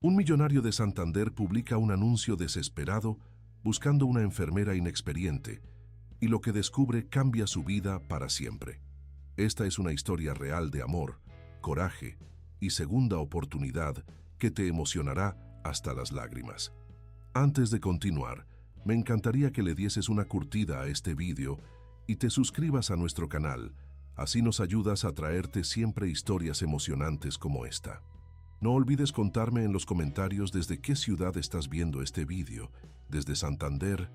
Un millonario de Santander publica un anuncio desesperado buscando una enfermera inexperiente y lo que descubre cambia su vida para siempre. Esta es una historia real de amor, coraje y segunda oportunidad que te emocionará hasta las lágrimas. Antes de continuar, me encantaría que le dieses una curtida a este vídeo y te suscribas a nuestro canal, así nos ayudas a traerte siempre historias emocionantes como esta. No olvides contarme en los comentarios desde qué ciudad estás viendo este vídeo, desde Santander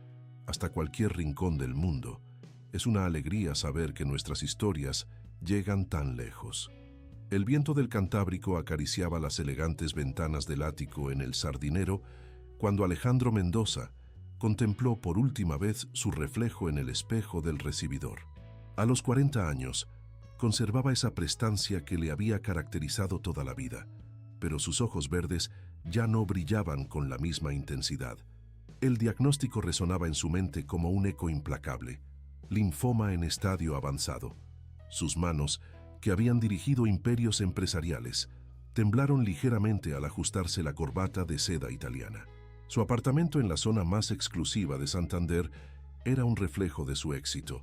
hasta cualquier rincón del mundo. Es una alegría saber que nuestras historias llegan tan lejos. El viento del Cantábrico acariciaba las elegantes ventanas del ático en El Sardinero cuando Alejandro Mendoza contempló por última vez su reflejo en el espejo del recibidor. A los 40 años, conservaba esa prestancia que le había caracterizado toda la vida, pero sus ojos verdes ya no brillaban con la misma intensidad. El diagnóstico resonaba en su mente como un eco implacable: linfoma en estadio avanzado. Sus manos, que habían dirigido imperios empresariales, temblaron ligeramente al ajustarse la corbata de seda italiana. Su apartamento en la zona más exclusiva de Santander era un reflejo de su éxito.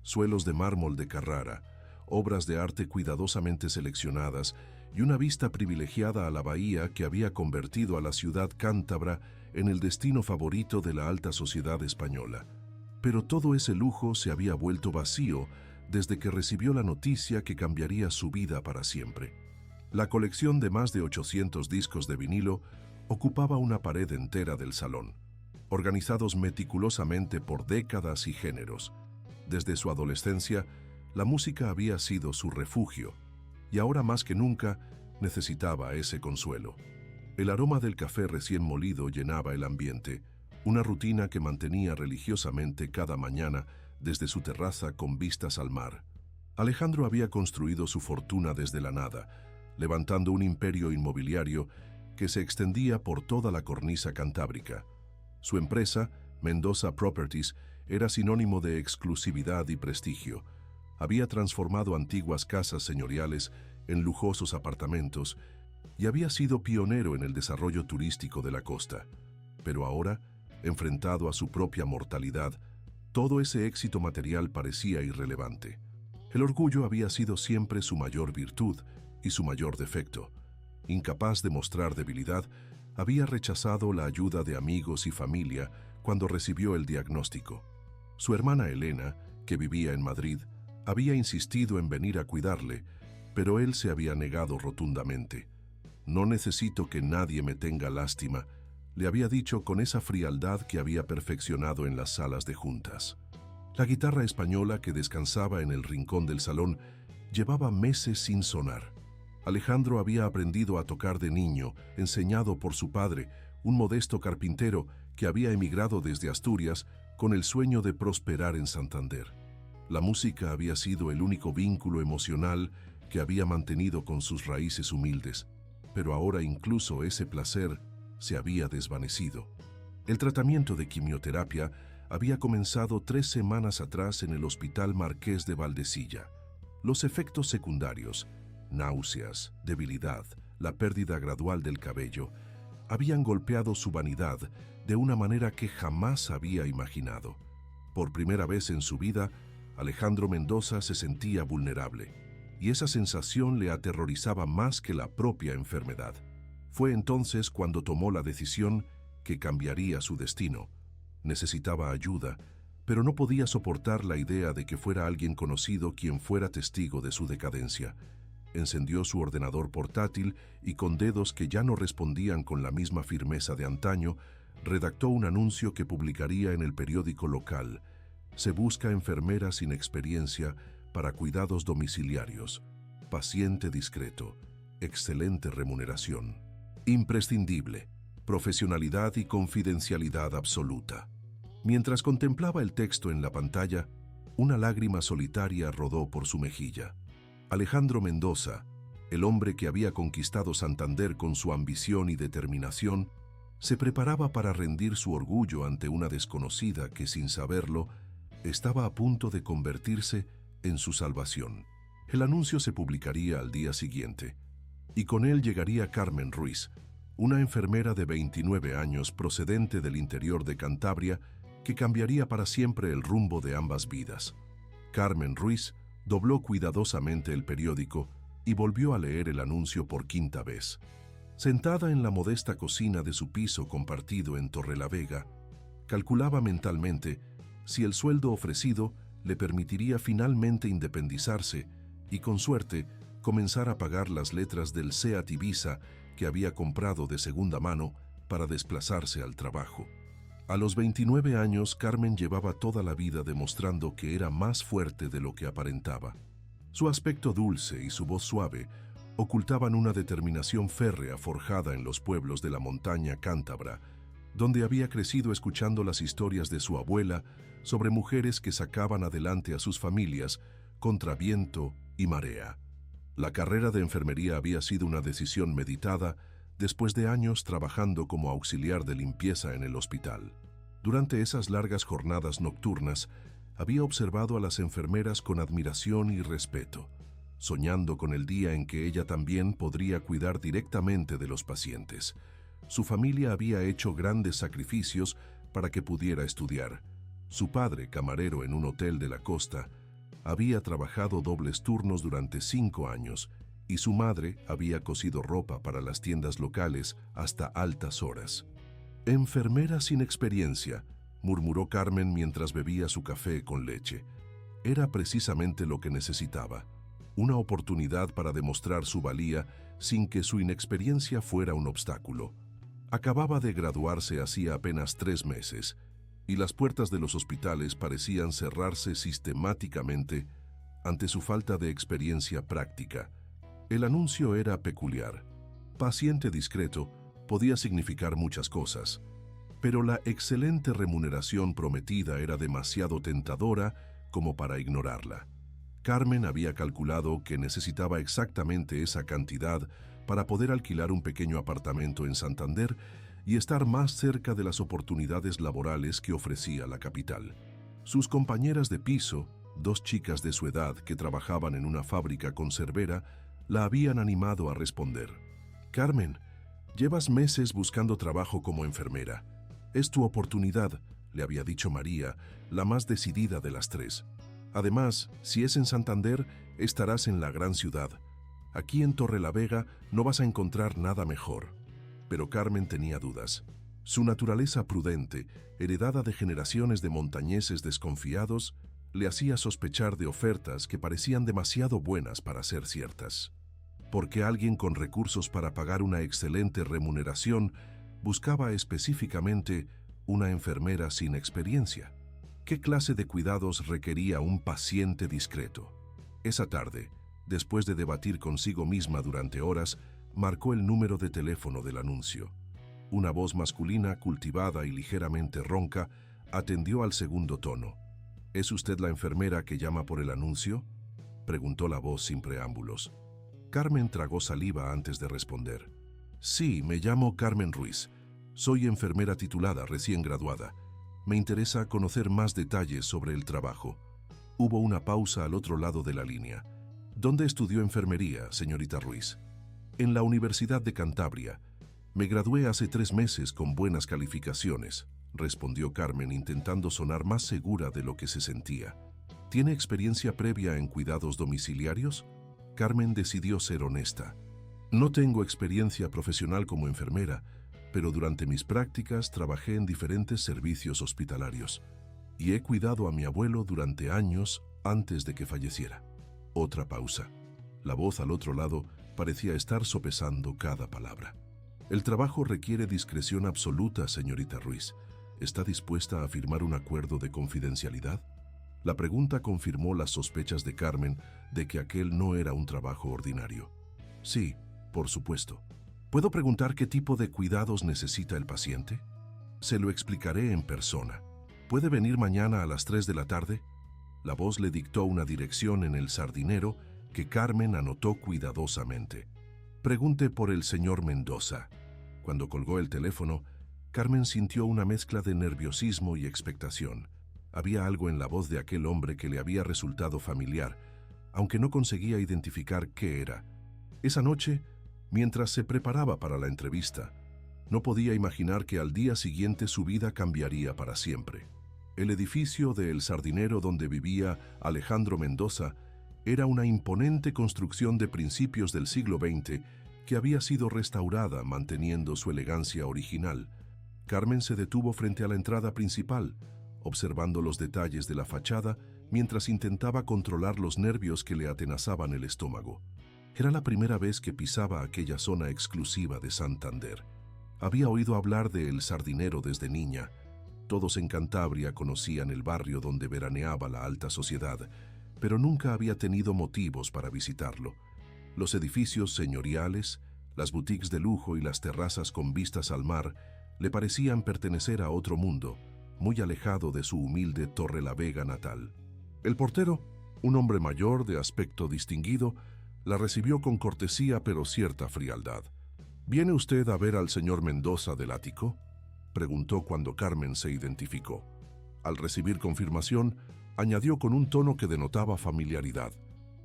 Suelos de mármol de Carrara, obras de arte cuidadosamente seleccionadas y una vista privilegiada a la bahía que había convertido a la ciudad cántabra en el destino favorito de la alta sociedad española. Pero todo ese lujo se había vuelto vacío desde que recibió la noticia que cambiaría su vida para siempre. La colección de más de 800 discos de vinilo ocupaba una pared entera del salón, organizados meticulosamente por décadas y géneros. Desde su adolescencia, la música había sido su refugio, y ahora más que nunca necesitaba ese consuelo. El aroma del café recién molido llenaba el ambiente, una rutina que mantenía religiosamente cada mañana desde su terraza con vistas al mar. Alejandro había construido su fortuna desde la nada, levantando un imperio inmobiliario que se extendía por toda la cornisa cantábrica. Su empresa, Mendoza Properties, era sinónimo de exclusividad y prestigio. Había transformado antiguas casas señoriales en lujosos apartamentos y había sido pionero en el desarrollo turístico de la costa. Pero ahora, enfrentado a su propia mortalidad, todo ese éxito material parecía irrelevante. El orgullo había sido siempre su mayor virtud y su mayor defecto. Incapaz de mostrar debilidad, había rechazado la ayuda de amigos y familia cuando recibió el diagnóstico. Su hermana Elena, que vivía en Madrid, había insistido en venir a cuidarle, pero él se había negado rotundamente. «No necesito que nadie me tenga lástima», le había dicho con esa frialdad que había perfeccionado en las salas de juntas. La guitarra española que descansaba en el rincón del salón llevaba meses sin sonar. Alejandro había aprendido a tocar de niño, enseñado por su padre, un modesto carpintero que había emigrado desde Asturias con el sueño de prosperar en Santander. La música había sido el único vínculo emocional que había mantenido con sus raíces humildes, pero ahora incluso ese placer se había desvanecido. El tratamiento de quimioterapia había comenzado 3 semanas atrás en el Hospital Marqués de Valdecilla. Los efectos secundarios, náuseas, debilidad, la pérdida gradual del cabello, habían golpeado su vanidad de una manera que jamás había imaginado. Por primera vez en su vida, Alejandro Mendoza se sentía vulnerable, y esa sensación le aterrorizaba más que la propia enfermedad. Fue entonces cuando tomó la decisión que cambiaría su destino. Necesitaba ayuda, pero no podía soportar la idea de que fuera alguien conocido quien fuera testigo de su decadencia. Encendió su ordenador portátil y con dedos que ya no respondían con la misma firmeza de antaño, redactó un anuncio que publicaría en el periódico local. Se busca enfermera sin experiencia para cuidados domiciliarios. Paciente discreto. Excelente remuneración. Imprescindible. Profesionalidad y confidencialidad absoluta. Mientras contemplaba el texto en la pantalla, una lágrima solitaria rodó por su mejilla. Alejandro Mendoza, el hombre que había conquistado Santander con su ambición y determinación, se preparaba para rendir su orgullo ante una desconocida que, sin saberlo, estaba a punto de convertirse en su salvación. El anuncio se publicaría al día siguiente, y con él llegaría Carmen Ruiz, una enfermera de 29 años procedente del interior de Cantabria que cambiaría para siempre el rumbo de ambas vidas. Carmen Ruiz dobló cuidadosamente el periódico y volvió a leer el anuncio por quinta vez. Sentada en la modesta cocina de su piso compartido en Torrelavega, calculaba mentalmente si el sueldo ofrecido le permitiría finalmente independizarse y, con suerte, comenzar a pagar las letras del Seat Ibiza que había comprado de segunda mano para desplazarse al trabajo. A los 29 años, Carmen llevaba toda la vida demostrando que era más fuerte de lo que aparentaba. Su aspecto dulce y su voz suave ocultaban una determinación férrea forjada en los pueblos de la montaña cántabra, donde había crecido escuchando las historias de su abuela sobre mujeres que sacaban adelante a sus familias contra viento y marea. La carrera de enfermería había sido una decisión meditada después de años trabajando como auxiliar de limpieza en el hospital. Durante esas largas jornadas nocturnas, había observado a las enfermeras con admiración y respeto, soñando con el día en que ella también podría cuidar directamente de los pacientes. Su familia había hecho grandes sacrificios para que pudiera estudiar. Su padre, camarero en un hotel de la costa, había trabajado dobles turnos durante 5 años y su madre había cosido ropa para las tiendas locales hasta altas horas. «Enfermera sin experiencia», murmuró Carmen mientras bebía su café con leche. Era precisamente lo que necesitaba, una oportunidad para demostrar su valía sin que su inexperiencia fuera un obstáculo. Acababa de graduarse hacía apenas 3 meses, y las puertas de los hospitales parecían cerrarse sistemáticamente ante su falta de experiencia práctica. El anuncio era peculiar. Paciente discreto podía significar muchas cosas, pero la excelente remuneración prometida era demasiado tentadora como para ignorarla. Carmen había calculado que necesitaba exactamente esa cantidad para poder alquilar un pequeño apartamento en Santander y estar más cerca de las oportunidades laborales que ofrecía la capital. Sus compañeras de piso, 2 chicas de su edad que trabajaban en una fábrica conservera, la habían animado a responder. «Carmen, llevas meses buscando trabajo como enfermera. Es tu oportunidad», le había dicho María, la más decidida de las 3. «Además, si es en Santander, estarás en la gran ciudad. Aquí en Torrelavega no vas a encontrar nada mejor». Pero Carmen tenía dudas. Su naturaleza prudente, heredada de generaciones de montañeses desconfiados, le hacía sospechar de ofertas que parecían demasiado buenas para ser ciertas. Porque alguien con recursos para pagar una excelente remuneración buscaba específicamente una enfermera sin experiencia. ¿Qué clase de cuidados requería un paciente discreto? Esa tarde, después de debatir consigo misma durante horas, marcó el número de teléfono del anuncio. Una voz masculina, cultivada y ligeramente ronca, atendió al segundo tono. «¿Es usted la enfermera que llama por el anuncio?», preguntó la voz sin preámbulos. Carmen tragó saliva antes de responder. «Sí, me llamo Carmen Ruiz. Soy enfermera titulada, recién graduada. Me interesa conocer más detalles sobre el trabajo». Hubo una pausa al otro lado de la línea. «¿Dónde estudió enfermería, señorita Ruiz?» «En la Universidad de Cantabria. Me gradué hace 3 meses con buenas calificaciones», respondió Carmen intentando sonar más segura de lo que se sentía. «¿Tiene experiencia previa en cuidados domiciliarios?». Carmen decidió ser honesta. «No tengo experiencia profesional como enfermera, pero durante mis prácticas trabajé en diferentes servicios hospitalarios y he cuidado a mi abuelo durante años antes de que falleciera». Otra pausa. La voz al otro lado parecía estar sopesando cada palabra. «El trabajo requiere discreción absoluta, señorita Ruiz. ¿Está dispuesta a firmar un acuerdo de confidencialidad?». La pregunta confirmó las sospechas de Carmen de que aquel no era un trabajo ordinario. «Sí, por supuesto. ¿Puedo preguntar qué tipo de cuidados necesita el paciente?». «Se lo explicaré en persona. ¿Puede venir mañana a las 3 de la tarde?». La voz le dictó una dirección en el Sardinero que Carmen anotó cuidadosamente. «Pregunte por el señor Mendoza». Cuando colgó el teléfono, Carmen sintió una mezcla de nerviosismo y expectación. Había algo en la voz de aquel hombre que le había resultado familiar, aunque no conseguía identificar qué era. Esa noche, mientras se preparaba para la entrevista, No podía imaginar que al día siguiente su vida cambiaría para siempre. El edificio de El Sardinero donde vivía Alejandro Mendoza era una imponente construcción de principios del siglo XX que había sido restaurada manteniendo su elegancia original. Carmen se detuvo frente a la entrada principal, observando los detalles de la fachada mientras intentaba controlar los nervios que le atenazaban el estómago. Era la primera vez que pisaba aquella zona exclusiva de Santander. Había oído hablar de El Sardinero desde niña. Todos en Cantabria conocían el barrio donde veraneaba la alta sociedad, pero nunca había tenido motivos para visitarlo. Los edificios señoriales, las boutiques de lujo y las terrazas con vistas al mar le parecían pertenecer a otro mundo, muy alejado de su humilde Torrelavega natal. El portero, un hombre mayor de aspecto distinguido, la recibió con cortesía pero cierta frialdad. ¿Viene usted a ver al señor Mendoza del ático?, preguntó cuando Carmen se identificó. Al recibir confirmación, añadió con un tono que denotaba familiaridad.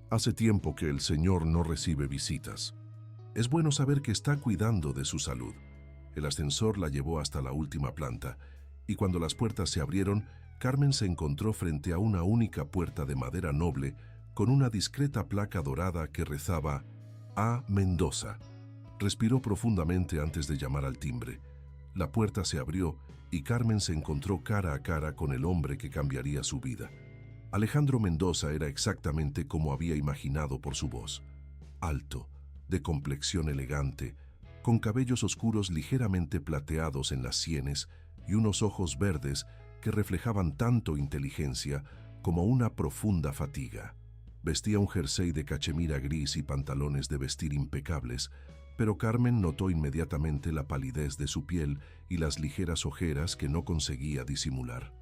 Hace tiempo que el señor no recibe visitas. Es bueno saber que está cuidando de su salud. El ascensor la llevó hasta la última planta, y cuando las puertas se abrieron, Carmen se encontró frente a una única puerta de madera noble con una discreta placa dorada que rezaba A. Mendoza. Respiró profundamente antes de llamar al timbre. La puerta se abrió y Carmen se encontró cara a cara con el hombre que cambiaría su vida. Alejandro Mendoza era exactamente como había imaginado por su voz. Alto, de complexión elegante, con cabellos oscuros ligeramente plateados en las sienes y unos ojos verdes que reflejaban tanto inteligencia como una profunda fatiga. Vestía un jersey de cachemira gris y pantalones de vestir impecables, pero Carmen notó inmediatamente la palidez de su piel y las ligeras ojeras que no conseguía disimular.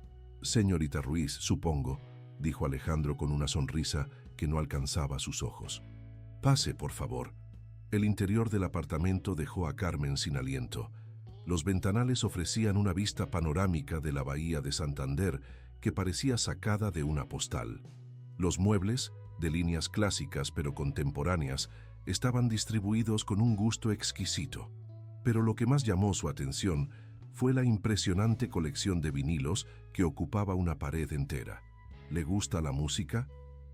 «Señorita Ruiz, supongo», dijo Alejandro con una sonrisa que no alcanzaba sus ojos. «Pase, por favor». El interior del apartamento dejó a Carmen sin aliento. Los ventanales ofrecían una vista panorámica de la bahía de Santander que parecía sacada de una postal. Los muebles, de líneas clásicas pero contemporáneas, estaban distribuidos con un gusto exquisito. Pero lo que más llamó su atención fue la impresionante colección de vinilos que ocupaba una pared entera. «¿Le gusta la música?»,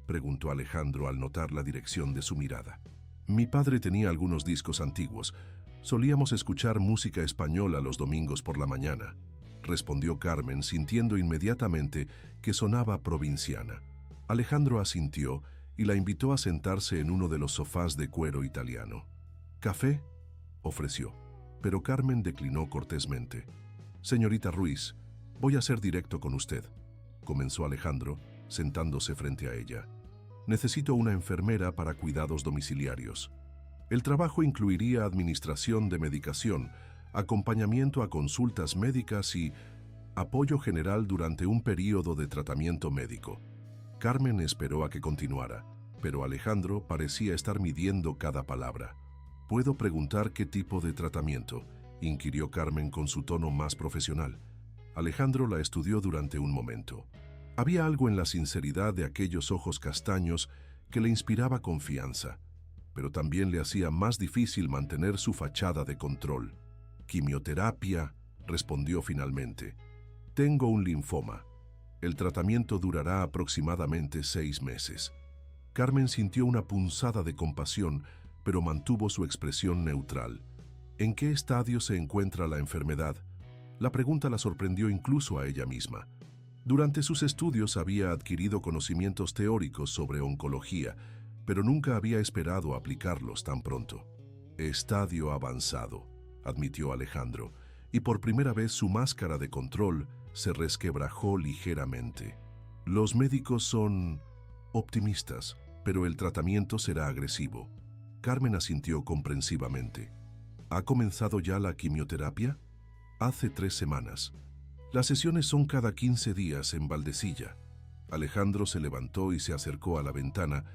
preguntó Alejandro al notar la dirección de su mirada. «Mi padre tenía algunos discos antiguos. Solíamos escuchar música española los domingos por la mañana», respondió Carmen, sintiendo inmediatamente que sonaba provinciana. Alejandro asintió y la invitó a sentarse en uno de los sofás de cuero italiano. «¿Café?», ofreció, pero Carmen declinó cortésmente. «Señorita Ruiz, voy a ser directo con usted», comenzó Alejandro, sentándose frente a ella. «Necesito una enfermera para cuidados domiciliarios. El trabajo incluiría administración de medicación, acompañamiento a consultas médicas y apoyo general durante un período de tratamiento médico». Carmen esperó a que continuara, pero Alejandro parecía estar midiendo cada palabra. «¿Puedo preguntar qué tipo de tratamiento?», inquirió Carmen con su tono más profesional. Alejandro la estudió durante un momento. Había algo en la sinceridad de aquellos ojos castaños que le inspiraba confianza, pero también le hacía más difícil mantener su fachada de control. «Quimioterapia», respondió finalmente. «Tengo un linfoma. El tratamiento durará aproximadamente 6 meses». Carmen sintió una punzada de compasión, pero mantuvo su expresión neutral. «¿En qué estadio se encuentra la enfermedad?». La pregunta la sorprendió incluso a ella misma. Durante sus estudios había adquirido conocimientos teóricos sobre oncología, pero nunca había esperado aplicarlos tan pronto. «Estadio avanzado», admitió Alejandro, y por primera vez su máscara de control se resquebrajó ligeramente. «Los médicos son optimistas, pero el tratamiento será agresivo». Carmen asintió comprensivamente. «¿Ha comenzado ya la quimioterapia?». «Hace 3 semanas. Las sesiones son cada 15 días en Valdecilla». Alejandro se levantó y se acercó a la ventana,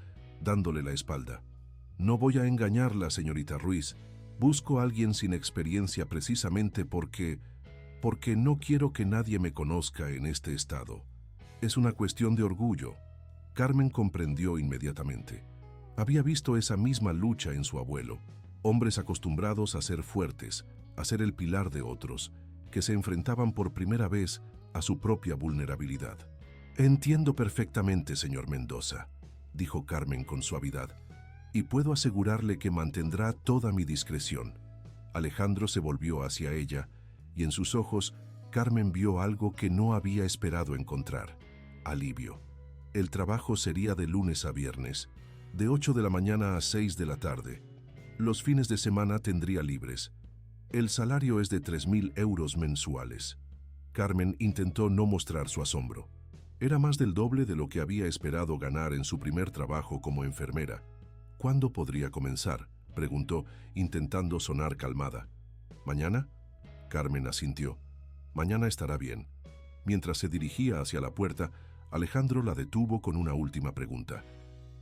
dándole la espalda. «No voy a engañarla, señorita Ruiz. Busco a alguien sin experiencia precisamente porque no quiero que nadie me conozca en este estado. Es una cuestión de orgullo». Carmen comprendió inmediatamente. Había visto esa misma lucha en su abuelo. Hombres acostumbrados a ser fuertes, a ser el pilar de otros, que se enfrentaban por primera vez a su propia vulnerabilidad. «Entiendo perfectamente, señor Mendoza», dijo Carmen con suavidad, «y puedo asegurarle que mantendrá toda mi discreción». Alejandro se volvió hacia ella, y en sus ojos Carmen vio algo que no había esperado encontrar: alivio. El trabajo sería de lunes a viernes, de 8 de la mañana a 6 de la tarde. Los fines de semana tendría libres. El salario es de 3.000 euros mensuales. Carmen intentó no mostrar su asombro. Era más del doble de lo que había esperado ganar en su primer trabajo como enfermera. «¿Cuándo podría comenzar?», preguntó, intentando sonar calmada. «¿Mañana?». Carmen asintió. «Mañana estará bien». Mientras se dirigía hacia la puerta, Alejandro la detuvo con una última pregunta.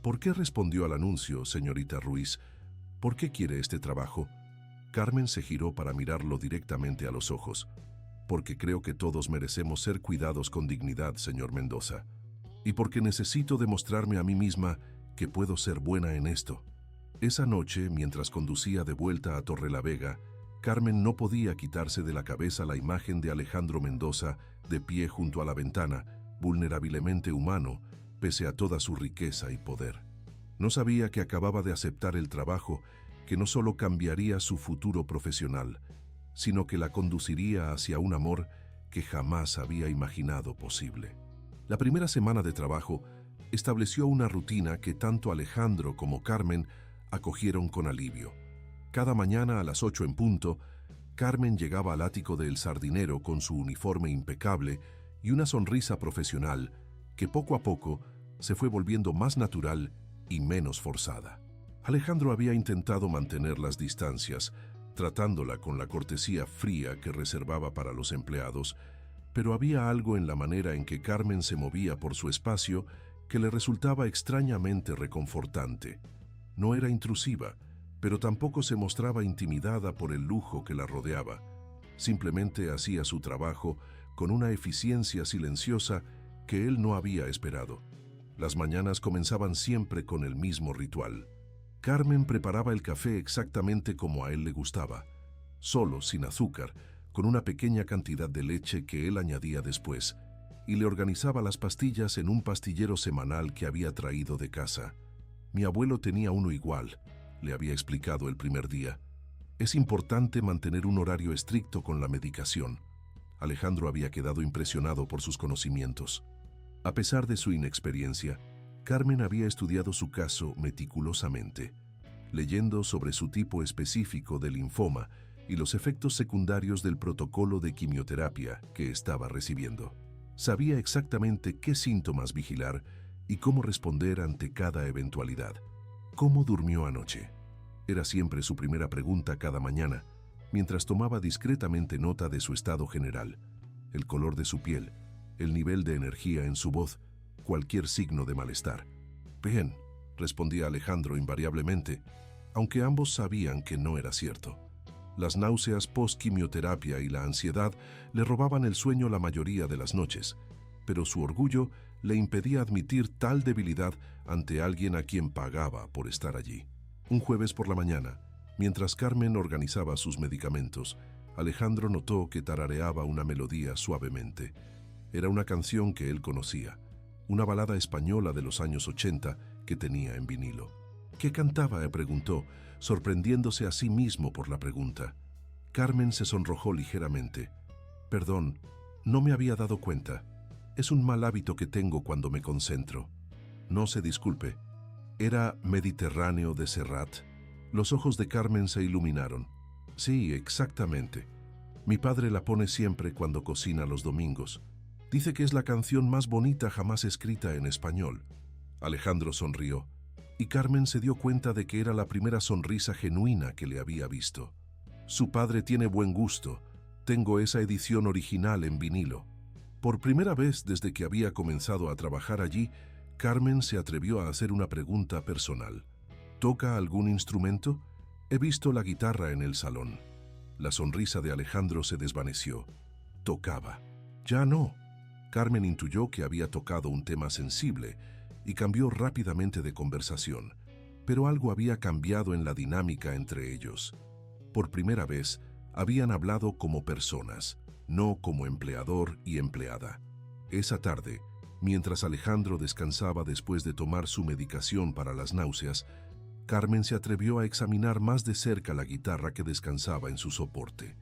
«¿Por qué respondió al anuncio, señorita Ruiz? ¿Por qué quiere este trabajo?». Carmen se giró para mirarlo directamente a los ojos. «Porque creo que todos merecemos ser cuidados con dignidad, señor Mendoza. Y porque necesito demostrarme a mí misma que puedo ser buena en esto». Esa noche, mientras conducía de vuelta a Torrelavega, Carmen no podía quitarse de la cabeza la imagen de Alejandro Mendoza de pie junto a la ventana, vulnerablemente humano, pese a toda su riqueza y poder. No sabía que acababa de aceptar el trabajo que no solo cambiaría su futuro profesional, sino que la conduciría hacia un amor que jamás había imaginado posible. La primera semana de trabajo estableció una rutina que tanto Alejandro como Carmen acogieron con alivio. Cada mañana a las 8 en punto, Carmen llegaba al ático del sardinero con su uniforme impecable y una sonrisa profesional que poco a poco se fue volviendo más natural y menos forzada. Alejandro había intentado mantener las distancias, tratándola con la cortesía fría que reservaba para los empleados, pero había algo en la manera en que Carmen se movía por su espacio que le resultaba extrañamente reconfortante. No era intrusiva, pero tampoco se mostraba intimidada por el lujo que la rodeaba. Simplemente hacía su trabajo con una eficiencia silenciosa que él no había esperado. Las mañanas comenzaban siempre con el mismo ritual. Carmen preparaba el café exactamente como a él le gustaba, solo, sin azúcar, con una pequeña cantidad de leche que él añadía después, y le organizaba las pastillas en un pastillero semanal que había traído de casa. «Mi abuelo tenía uno igual», le había explicado el primer día. «Es importante mantener un horario estricto con la medicación». Alejandro había quedado impresionado por sus conocimientos. A pesar de su inexperiencia, Carmen había estudiado su caso meticulosamente, leyendo sobre su tipo específico de linfoma y los efectos secundarios del protocolo de quimioterapia que estaba recibiendo. Sabía exactamente qué síntomas vigilar y cómo responder ante cada eventualidad. «¿Cómo durmió anoche?», era siempre su primera pregunta cada mañana, mientras tomaba discretamente nota de su estado general, el color de su piel, el nivel de energía en su voz, cualquier signo de malestar. «Bien», respondía Alejandro invariablemente, aunque ambos sabían que no era cierto. Las náuseas post-quimioterapia y la ansiedad le robaban el sueño la mayoría de las noches, pero su orgullo le impedía admitir tal debilidad ante alguien a quien pagaba por estar allí. Un jueves por la mañana, mientras Carmen organizaba sus medicamentos, Alejandro notó que tarareaba una melodía suavemente. Era una canción que él conocía, una balada española de los años 80 que tenía en vinilo. «¿Qué cantaba?», preguntó, sorprendiéndose a sí mismo por la pregunta. Carmen se sonrojó ligeramente. «Perdón, no me había dado cuenta. Es un mal hábito que tengo cuando me concentro». «No se disculpe. ¿Era Mediterráneo de Serrat?». Los ojos de Carmen se iluminaron. «Sí, exactamente. Mi padre la pone siempre cuando cocina los domingos. Dice que es la canción más bonita jamás escrita en español». Alejandro sonrió, y Carmen se dio cuenta de que era la primera sonrisa genuina que le había visto. «Su padre tiene buen gusto. Tengo esa edición original en vinilo». Por primera vez desde que había comenzado a trabajar allí, Carmen se atrevió a hacer una pregunta personal. «¿Toca algún instrumento? He visto la guitarra en el salón». La sonrisa de Alejandro se desvaneció. Tocaba. «Ya no». Carmen intuyó que había tocado un tema sensible y cambió rápidamente de conversación, pero algo había cambiado en la dinámica entre ellos. Por primera vez, Habían hablado como personas, no como empleador y empleada. Esa tarde, mientras Alejandro descansaba después de tomar su medicación para las náuseas, Carmen se atrevió a examinar más de cerca la guitarra que descansaba en su soporte.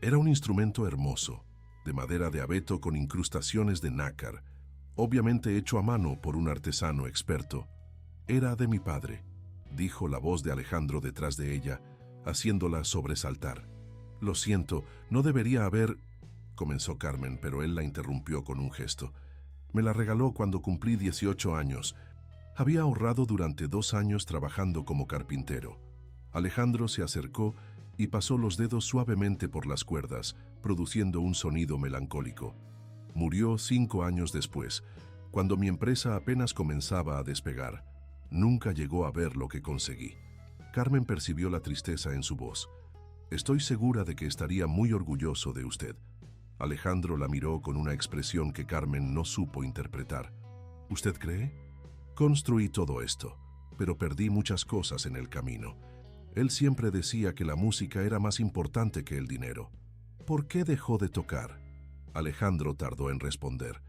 Era un instrumento hermoso, de madera de abeto con incrustaciones de nácar, obviamente hecho a mano por un artesano experto. «Era de mi padre», dijo la voz de Alejandro detrás de ella, haciéndola sobresaltar. «Lo siento, no debería haber...» comenzó Carmen, pero él la interrumpió con un gesto. «Me la regaló cuando cumplí 18 años. Había ahorrado durante 2 años trabajando como carpintero». Alejandro se acercó y pasó los dedos suavemente por las cuerdas, produciendo un sonido melancólico. «Murió 5 años después, cuando mi empresa apenas comenzaba a despegar. Nunca llegó a ver lo que conseguí». Carmen percibió la tristeza en su voz. «Estoy segura de que estaría muy orgulloso de usted». Alejandro la miró con una expresión que Carmen no supo interpretar. «¿Usted cree? Construí todo esto, pero perdí muchas cosas en el camino. Él siempre decía que la música era más importante que el dinero». «¿Por qué dejó de tocar?». Alejandro tardó en responder.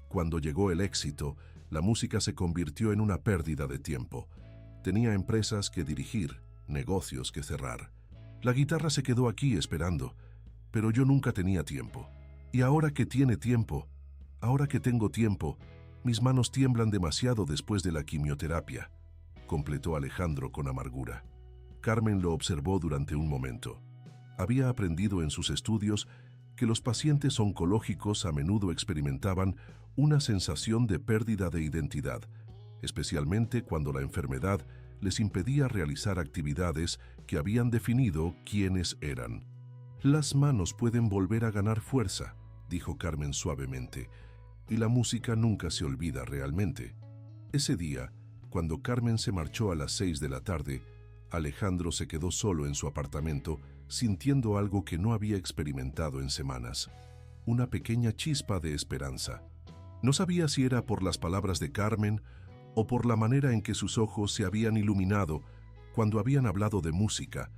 Cuando llegó el éxito, la música se convirtió en una pérdida de tiempo. Tenía empresas que dirigir, negocios que cerrar. La guitarra se quedó aquí esperando, pero yo nunca tenía tiempo. Y ahora que tiene tiempo, ahora que tengo tiempo, mis manos tiemblan demasiado después de la quimioterapia, completó Alejandro con amargura. Carmen lo observó durante un momento. Había aprendido en sus estudios que los pacientes oncológicos a menudo experimentaban una sensación de pérdida de identidad, especialmente cuando la enfermedad les impedía realizar actividades que habían definido quiénes eran. «Las manos pueden volver a ganar fuerza», dijo Carmen suavemente, «y la música nunca se olvida realmente». Ese día, cuando Carmen se marchó a las 6 de la tarde, Alejandro se quedó solo en su apartamento, sintiendo algo que no había experimentado en semanas. Una pequeña chispa de esperanza. No sabía si era por las palabras de Carmen o por la manera en que sus ojos se habían iluminado cuando habían hablado de música,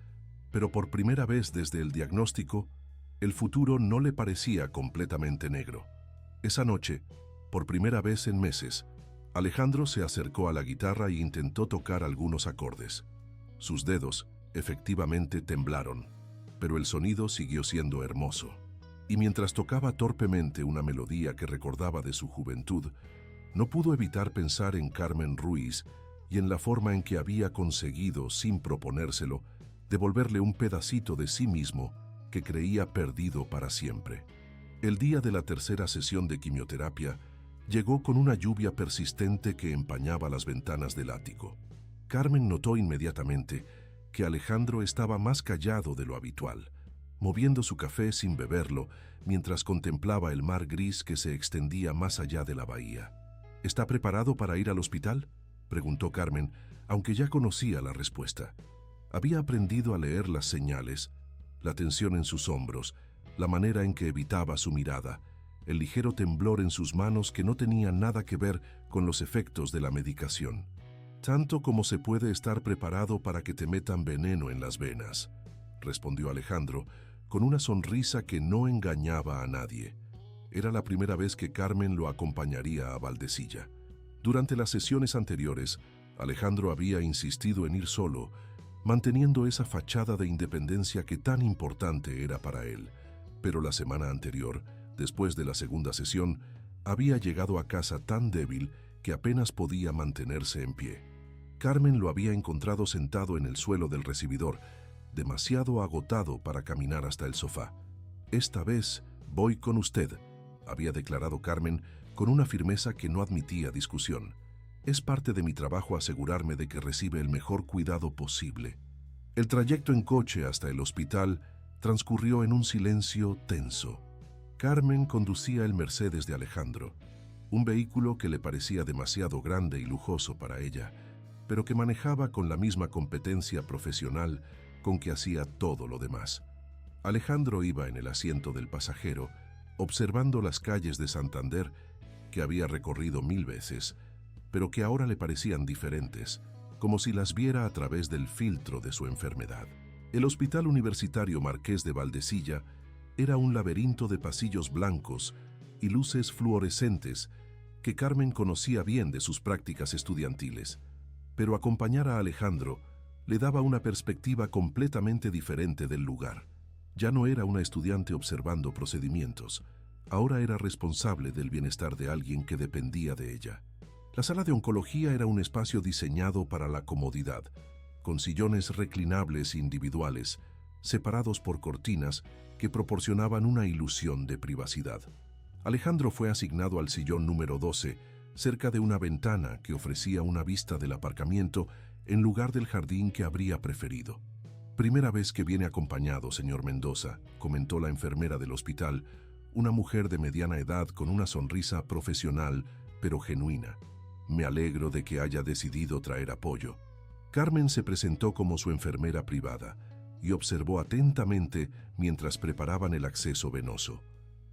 pero por primera vez desde el diagnóstico, el futuro no le parecía completamente negro. Esa noche, por primera vez en meses, Alejandro se acercó a la guitarra e intentó tocar algunos acordes. Sus dedos, efectivamente, temblaron, pero el sonido siguió siendo hermoso. Y mientras tocaba torpemente una melodía que recordaba de su juventud, no pudo evitar pensar en Carmen Ruiz y en la forma en que había conseguido, sin proponérselo, devolverle un pedacito de sí mismo que creía perdido para siempre. El día de la tercera sesión de quimioterapia llegó con una lluvia persistente que empañaba las ventanas del ático. Carmen notó inmediatamente que Alejandro estaba más callado de lo habitual, moviendo su café sin beberlo mientras contemplaba el mar gris que se extendía más allá de la bahía. «¿Está preparado para ir al hospital?», preguntó Carmen, aunque ya conocía la respuesta. Había aprendido a leer las señales, la tensión en sus hombros, la manera en que evitaba su mirada, el ligero temblor en sus manos que no tenía nada que ver con los efectos de la medicación. «Tanto como se puede estar preparado para que te metan veneno en las venas», respondió Alejandro, con una sonrisa que no engañaba a nadie. Era la primera vez que Carmen lo acompañaría a Valdecilla. Durante las sesiones anteriores, Alejandro había insistido en ir solo, manteniendo esa fachada de independencia que tan importante era para él. Pero la semana anterior, después de la segunda sesión, había llegado a casa tan débil que apenas podía mantenerse en pie. Carmen lo había encontrado sentado en el suelo del recibidor, demasiado agotado para caminar hasta el sofá. «Esta vez voy con usted», había declarado Carmen con una firmeza que no admitía discusión. «Es parte de mi trabajo asegurarme de que recibe el mejor cuidado posible». El trayecto en coche hasta el hospital transcurrió en un silencio tenso. Carmen conducía el Mercedes de Alejandro, un vehículo que le parecía demasiado grande y lujoso para ella, pero que manejaba con la misma competencia profesional con que hacía todo lo demás. Alejandro iba en el asiento del pasajero, observando las calles de Santander que había recorrido 1000 veces, pero que ahora le parecían diferentes, como si las viera a través del filtro de su enfermedad. El Hospital Universitario Marqués de Valdecilla era un laberinto de pasillos blancos y luces fluorescentes que Carmen conocía bien de sus prácticas estudiantiles, pero acompañar a Alejandro le daba una perspectiva completamente diferente del lugar. Ya no era una estudiante observando procedimientos, ahora era responsable del bienestar de alguien que dependía de ella. La sala de oncología era un espacio diseñado para la comodidad, con sillones reclinables individuales, separados por cortinas que proporcionaban una ilusión de privacidad. Alejandro fue asignado al sillón número 12, cerca de una ventana que ofrecía una vista del aparcamiento en lugar del jardín que habría preferido. «Primera vez que viene acompañado, señor Mendoza», comentó la enfermera del hospital, una mujer de mediana edad con una sonrisa profesional pero genuina. «Me alegro de que haya decidido traer apoyo». Carmen se presentó como su enfermera privada y observó atentamente mientras preparaban el acceso venoso.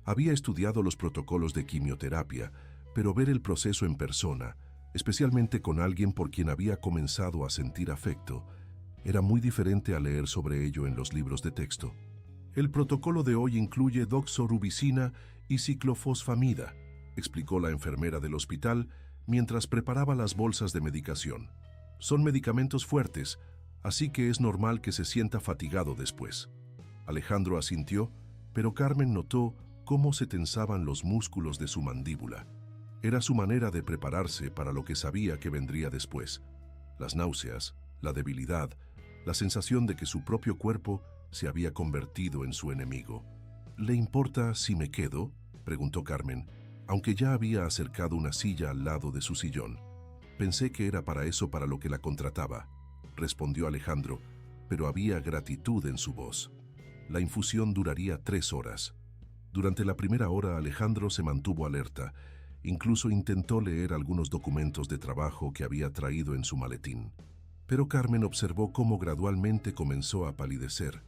Había estudiado los protocolos de quimioterapia, pero ver el proceso en persona, especialmente con alguien por quien había comenzado a sentir afecto, era muy diferente a leer sobre ello en los libros de texto. «El protocolo de hoy incluye doxorubicina y ciclofosfamida», explicó la enfermera del hospital mientras preparaba las bolsas de medicación. «Son medicamentos fuertes, así que es normal que se sienta fatigado después». Alejandro asintió, pero Carmen notó cómo se tensaban los músculos de su mandíbula. Era su manera de prepararse para lo que sabía que vendría después. Las náuseas, la debilidad, la sensación de que su propio cuerpo se había convertido en su enemigo. «¿Le importa si me quedo?», preguntó Carmen, aunque ya había acercado una silla al lado de su sillón. «Pensé que era para eso para lo que la contrataba», respondió Alejandro, pero había gratitud en su voz. La infusión duraría 3 horas. Durante la primera hora Alejandro se mantuvo alerta, incluso intentó leer algunos documentos de trabajo que había traído en su maletín. Pero Carmen observó cómo gradualmente comenzó a palidecer,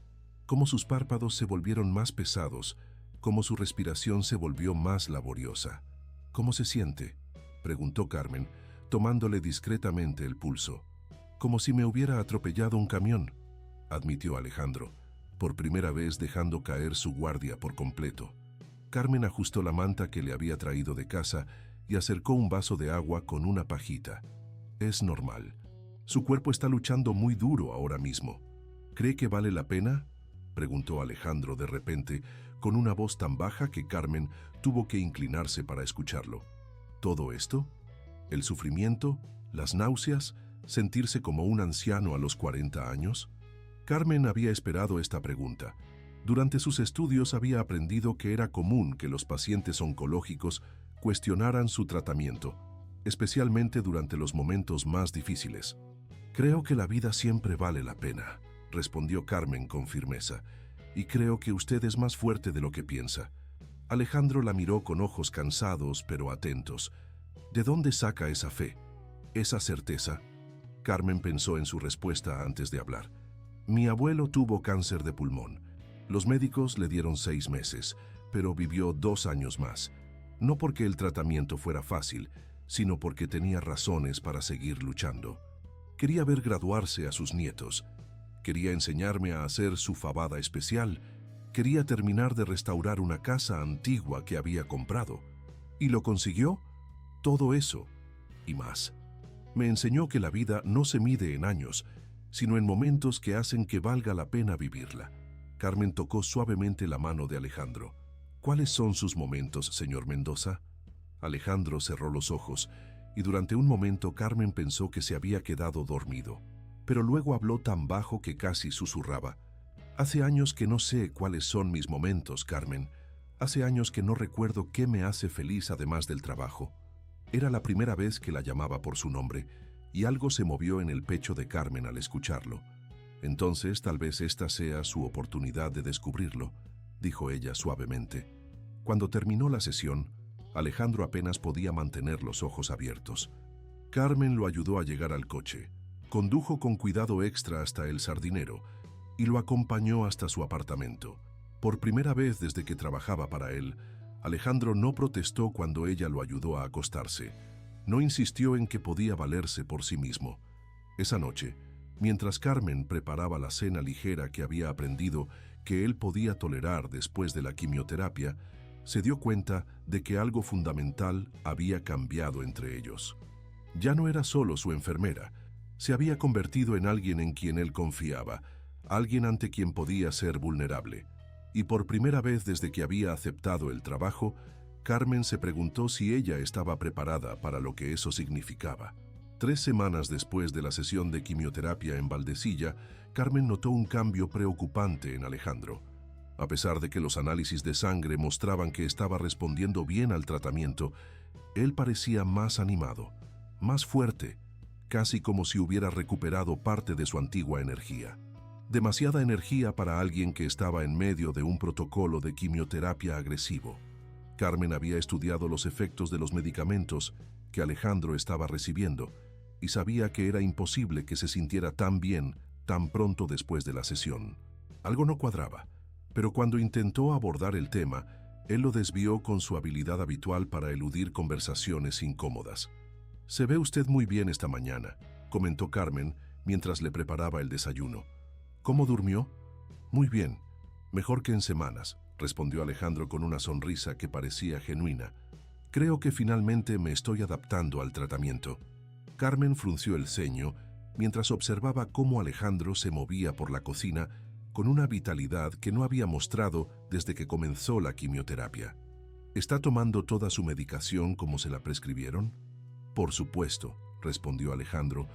cómo sus párpados se volvieron más pesados, cómo su respiración se volvió más laboriosa. «¿Cómo se siente?», preguntó Carmen, tomándole discretamente el pulso. «Como si me hubiera atropellado un camión», admitió Alejandro, por primera vez dejando caer su guardia por completo. Carmen ajustó la manta que le había traído de casa y acercó un vaso de agua con una pajita. «Es normal. Su cuerpo está luchando muy duro ahora mismo. ¿Cree que vale la pena?», preguntó Alejandro de repente, con una voz tan baja que Carmen tuvo que inclinarse para escucharlo. «¿Todo esto? ¿El sufrimiento? ¿Las náuseas? ¿Sentirse como un anciano a los 40 años?» Carmen había esperado esta pregunta. Durante sus estudios había aprendido que era común que los pacientes oncológicos cuestionaran su tratamiento, especialmente durante los momentos más difíciles. «Creo que la vida siempre vale la pena», respondió Carmen con firmeza, «y creo que usted es más fuerte de lo que piensa». Alejandro la miró con ojos cansados pero atentos. «¿De dónde saca esa fe, esa certeza?». Carmen pensó en su respuesta antes de hablar. «Mi abuelo tuvo cáncer de pulmón. Los médicos le dieron 6 meses, pero vivió 2 años más. No porque el tratamiento fuera fácil, sino porque tenía razones para seguir luchando. Quería ver graduarse a sus nietos. Quería enseñarme a hacer su fabada especial. Quería terminar de restaurar una casa antigua que había comprado. ¿Y lo consiguió? Todo eso y más. Me enseñó que la vida no se mide en años, sino en momentos que hacen que valga la pena vivirla». Carmen tocó suavemente la mano de Alejandro. «¿Cuáles son sus momentos, señor Mendoza?». Alejandro cerró los ojos y durante un momento Carmen pensó que se había quedado dormido, pero luego habló tan bajo que casi susurraba. «Hace años que no sé cuáles son mis momentos, Carmen. Hace años que no recuerdo qué me hace feliz además del trabajo». Era la primera vez que la llamaba por su nombre y algo se movió en el pecho de Carmen al escucharlo. «Entonces tal vez esta sea su oportunidad de descubrirlo», dijo ella suavemente. Cuando terminó la sesión, Alejandro apenas podía mantener los ojos abiertos. Carmen lo ayudó a llegar al coche, condujo con cuidado extra hasta el sardinero y lo acompañó hasta su apartamento. Por primera vez desde que trabajaba para él, Alejandro no protestó cuando ella lo ayudó a acostarse. No insistió en que podía valerse por sí mismo. Esa noche, Mientras Carmen preparaba la cena ligera que había aprendido que él podía tolerar después de la quimioterapia, se dio cuenta de que algo fundamental había cambiado entre ellos. Ya no era solo su enfermera, se había convertido en alguien en quien él confiaba, alguien ante quien podía ser vulnerable. Y por primera vez desde que había aceptado el trabajo, Carmen se preguntó si ella estaba preparada para lo que eso significaba. 3 semanas después de la sesión de quimioterapia en Valdecilla, Carmen notó un cambio preocupante en Alejandro. A pesar de que los análisis de sangre mostraban que estaba respondiendo bien al tratamiento, él parecía más animado, más fuerte, casi como si hubiera recuperado parte de su antigua energía. Demasiada energía para alguien que estaba en medio de un protocolo de quimioterapia agresivo. Carmen había estudiado los efectos de los medicamentos que Alejandro estaba recibiendo y sabía que era imposible que se sintiera tan bien tan pronto después de la sesión. Algo no cuadraba, pero cuando intentó abordar el tema, él lo desvió con su habilidad habitual para eludir conversaciones incómodas. «Se ve usted muy bien esta mañana», comentó Carmen mientras le preparaba el desayuno. «¿Cómo durmió?» «Muy bien, mejor que en semanas», respondió Alejandro con una sonrisa que parecía genuina. «Creo que finalmente me estoy adaptando al tratamiento». Carmen frunció el ceño mientras observaba cómo Alejandro se movía por la cocina con una vitalidad que no había mostrado desde que comenzó la quimioterapia. «¿Está tomando toda su medicación como se la prescribieron?» «Por supuesto», respondió Alejandro,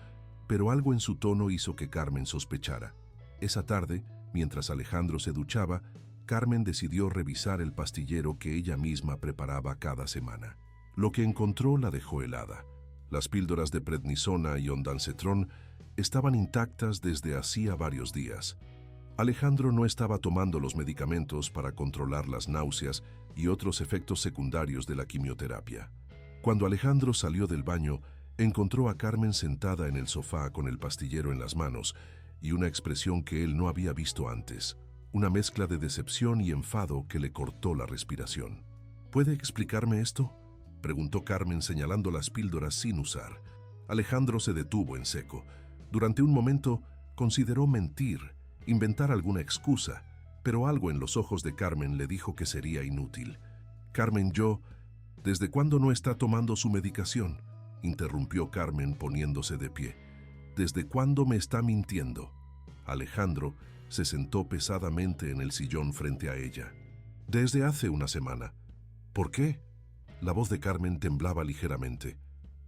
pero algo en su tono hizo que Carmen sospechara. Esa tarde, mientras Alejandro se duchaba, Carmen decidió revisar el pastillero que ella misma preparaba cada semana. Lo que encontró la dejó helada. Las píldoras de prednisona y ondansetrón estaban intactas desde hacía varios días. Alejandro no estaba tomando los medicamentos para controlar las náuseas y otros efectos secundarios de la quimioterapia. Cuando Alejandro salió del baño, encontró a Carmen sentada en el sofá con el pastillero en las manos y una expresión que él no había visto antes, una mezcla de decepción y enfado que le cortó la respiración. «¿Puede explicarme esto?», preguntó Carmen señalando las píldoras sin usar. Alejandro se detuvo en seco. Durante un momento consideró mentir, inventar alguna excusa, pero algo en los ojos de Carmen le dijo que sería inútil. «Carmen, ¿desde cuándo no está tomando su medicación?», interrumpió Carmen poniéndose de pie. «¿Desde cuándo me está mintiendo?». Alejandro se sentó pesadamente en el sillón frente a ella. «Desde hace una semana». «¿Por qué?». La voz de Carmen temblaba ligeramente.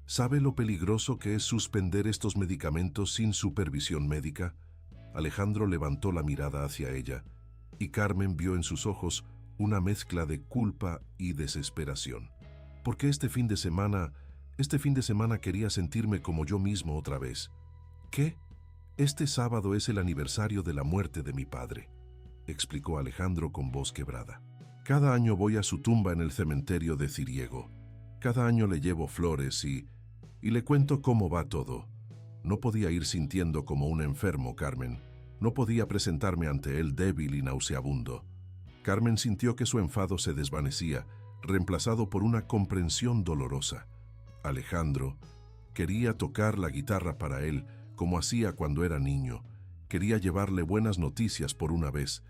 «¿Sabe lo peligroso que es suspender estos medicamentos sin supervisión médica?». Alejandro levantó la mirada hacia ella, y Carmen vio en sus ojos una mezcla de culpa y desesperación. «Porque este fin de semana quería sentirme como yo mismo otra vez». «¿Qué?». «Este sábado es el aniversario de la muerte de mi padre», explicó Alejandro con voz quebrada. «Cada año voy a su tumba en el cementerio de Ciriego. Cada año le llevo flores y le cuento cómo va todo. No podía ir sintiendo como un enfermo, Carmen. No podía presentarme ante él débil y nauseabundo». Carmen sintió que su enfado se desvanecía, reemplazado por una comprensión dolorosa. Alejandro quería tocar la guitarra para él, como hacía cuando era niño. Quería llevarle buenas noticias por una vez,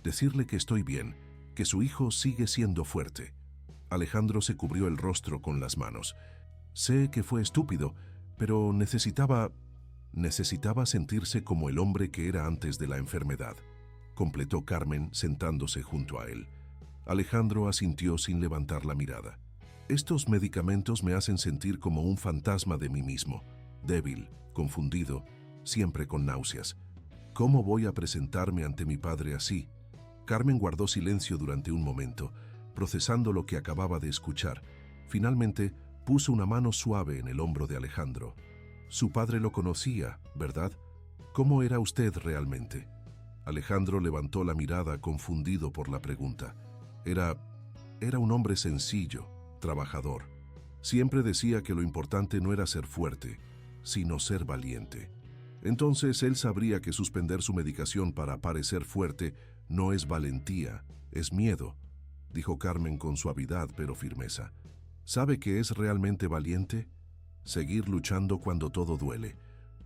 decirle que estoy bien, que su hijo sigue siendo fuerte. Alejandro se cubrió el rostro con las manos. «Sé que fue estúpido, pero necesitaba sentirse como el hombre que era antes de la enfermedad», completó Carmen sentándose junto a él. Alejandro asintió sin levantar la mirada. «Estos medicamentos me hacen sentir como un fantasma de mí mismo, débil, confundido, siempre con náuseas. ¿Cómo voy a presentarme ante mi padre así?». Carmen guardó silencio durante un momento, procesando lo que acababa de escuchar. Finalmente, puso una mano suave en el hombro de Alejandro. «Su padre lo conocía, ¿verdad? ¿Cómo era usted realmente?». Alejandro levantó la mirada confundido por la pregunta. Era un hombre sencillo, trabajador. Siempre decía que lo importante no era ser fuerte, sino ser valiente. Entonces él sabría que suspender su medicación para parecer fuerte no es valentía, es miedo, dijo Carmen con suavidad pero firmeza. ¿Sabe que es realmente valiente? Seguir luchando cuando todo duele,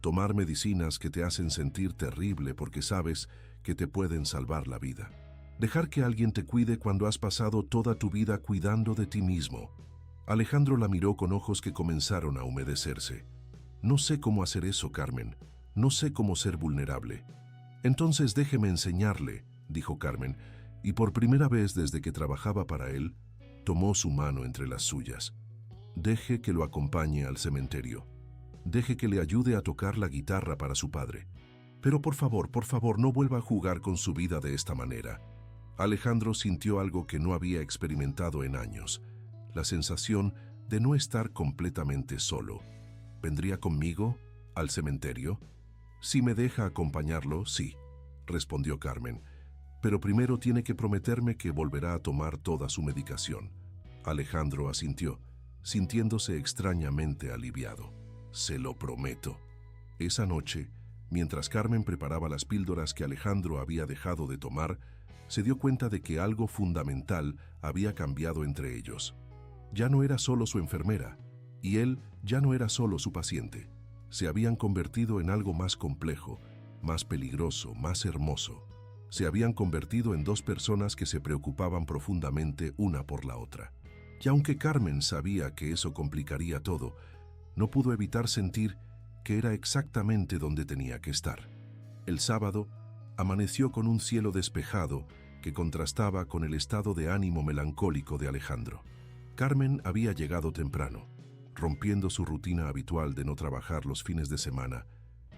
Tomar medicinas que te hacen sentir terrible porque sabes que te pueden salvar la vida. Dejar que alguien te cuide cuando has pasado toda tu vida cuidando de ti mismo. Alejandro la miró con ojos que comenzaron a humedecerse. No sé cómo hacer eso, Carmen. No sé cómo ser vulnerable. Entonces déjeme enseñarle, dijo Carmen, y por primera vez desde que trabajaba para él, tomó su mano entre las suyas. Deje que lo acompañe al cementerio. Deje que le ayude a tocar la guitarra para su padre. Pero por favor, no vuelva a jugar con su vida de esta manera. Alejandro sintió algo que no había experimentado en años, la sensación de no estar completamente solo. ¿Vendría conmigo al cementerio? Si me deja acompañarlo, sí, respondió Carmen. Pero primero tiene que prometerme que volverá a tomar toda su medicación. Alejandro asintió, sintiéndose extrañamente aliviado. Se lo prometo. Esa noche, mientras Carmen preparaba las píldoras que Alejandro había dejado de tomar, se dio cuenta de que algo fundamental había cambiado entre ellos. Ya no era solo su enfermera, y él ya no era solo su paciente. Se habían convertido en algo más complejo, más peligroso, más hermoso. Se habían convertido en dos personas que se preocupaban profundamente una por la otra. Y aunque Carmen sabía que eso complicaría todo, no pudo evitar sentir que era exactamente donde tenía que estar. El sábado amaneció con un cielo despejado que contrastaba con el estado de ánimo melancólico de Alejandro. Carmen había llegado temprano, rompiendo su rutina habitual de no trabajar los fines de semana,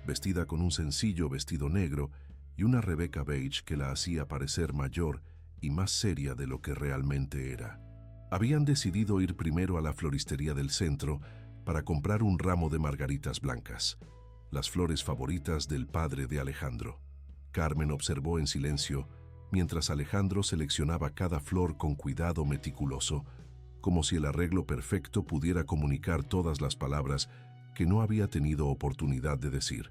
vestida con un sencillo vestido negro y una Rebeca beige que la hacía parecer mayor y más seria de lo que realmente era. Habían decidido ir primero a la floristería del centro para comprar un ramo de margaritas blancas, las flores favoritas del padre de Alejandro. Carmen observó en silencio mientras Alejandro seleccionaba cada flor con cuidado meticuloso, como si el arreglo perfecto pudiera comunicar todas las palabras que no había tenido oportunidad de decir.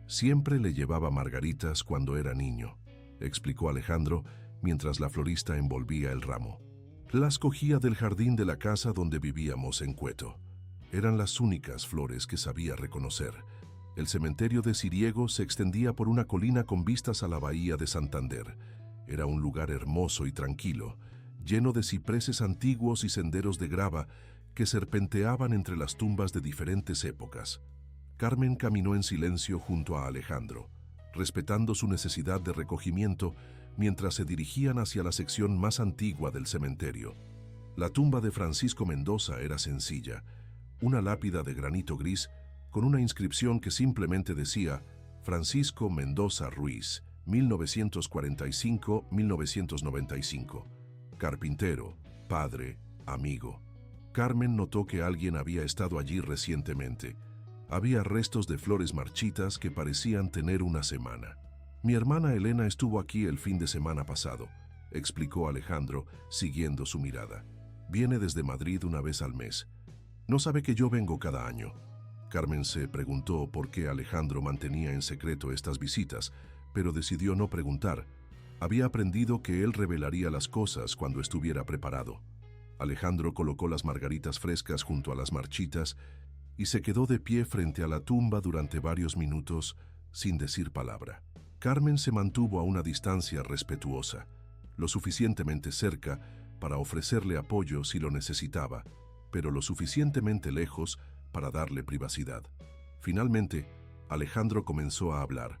Siempre le llevaba margaritas cuando era niño, explicó Alejandro mientras la florista envolvía el ramo. Las cogía del jardín de la casa donde vivíamos en Cueto. Eran las únicas flores que sabía reconocer. El cementerio de Siriego se extendía por una colina con vistas a la bahía de Santander. Era un lugar hermoso y tranquilo, lleno de cipreses antiguos y senderos de grava que serpenteaban entre las tumbas de diferentes épocas. Carmen caminó en silencio junto a Alejandro, respetando su necesidad de recogimiento mientras se dirigían hacia la sección más antigua del cementerio. La tumba de Francisco Mendoza era sencilla, una lápida de granito gris con una inscripción que simplemente decía Francisco Mendoza Ruiz, 1945-1995. Carpintero, padre, amigo. Carmen notó que alguien había estado allí recientemente. Había restos de flores marchitas que parecían tener una semana. Mi hermana Elena estuvo aquí el fin de semana pasado, explicó Alejandro, siguiendo su mirada. Viene desde Madrid una vez al mes. No sabe que yo vengo cada año. Carmen se preguntó por qué Alejandro mantenía en secreto estas visitas, pero decidió no preguntar. Había aprendido que él revelaría las cosas cuando estuviera preparado. Alejandro colocó las margaritas frescas junto a las marchitas y se quedó de pie frente a la tumba durante varios minutos sin decir palabra. Carmen se mantuvo a una distancia respetuosa, lo suficientemente cerca para ofrecerle apoyo si lo necesitaba, pero lo suficientemente lejos para darle privacidad. Finalmente, Alejandro comenzó a hablar,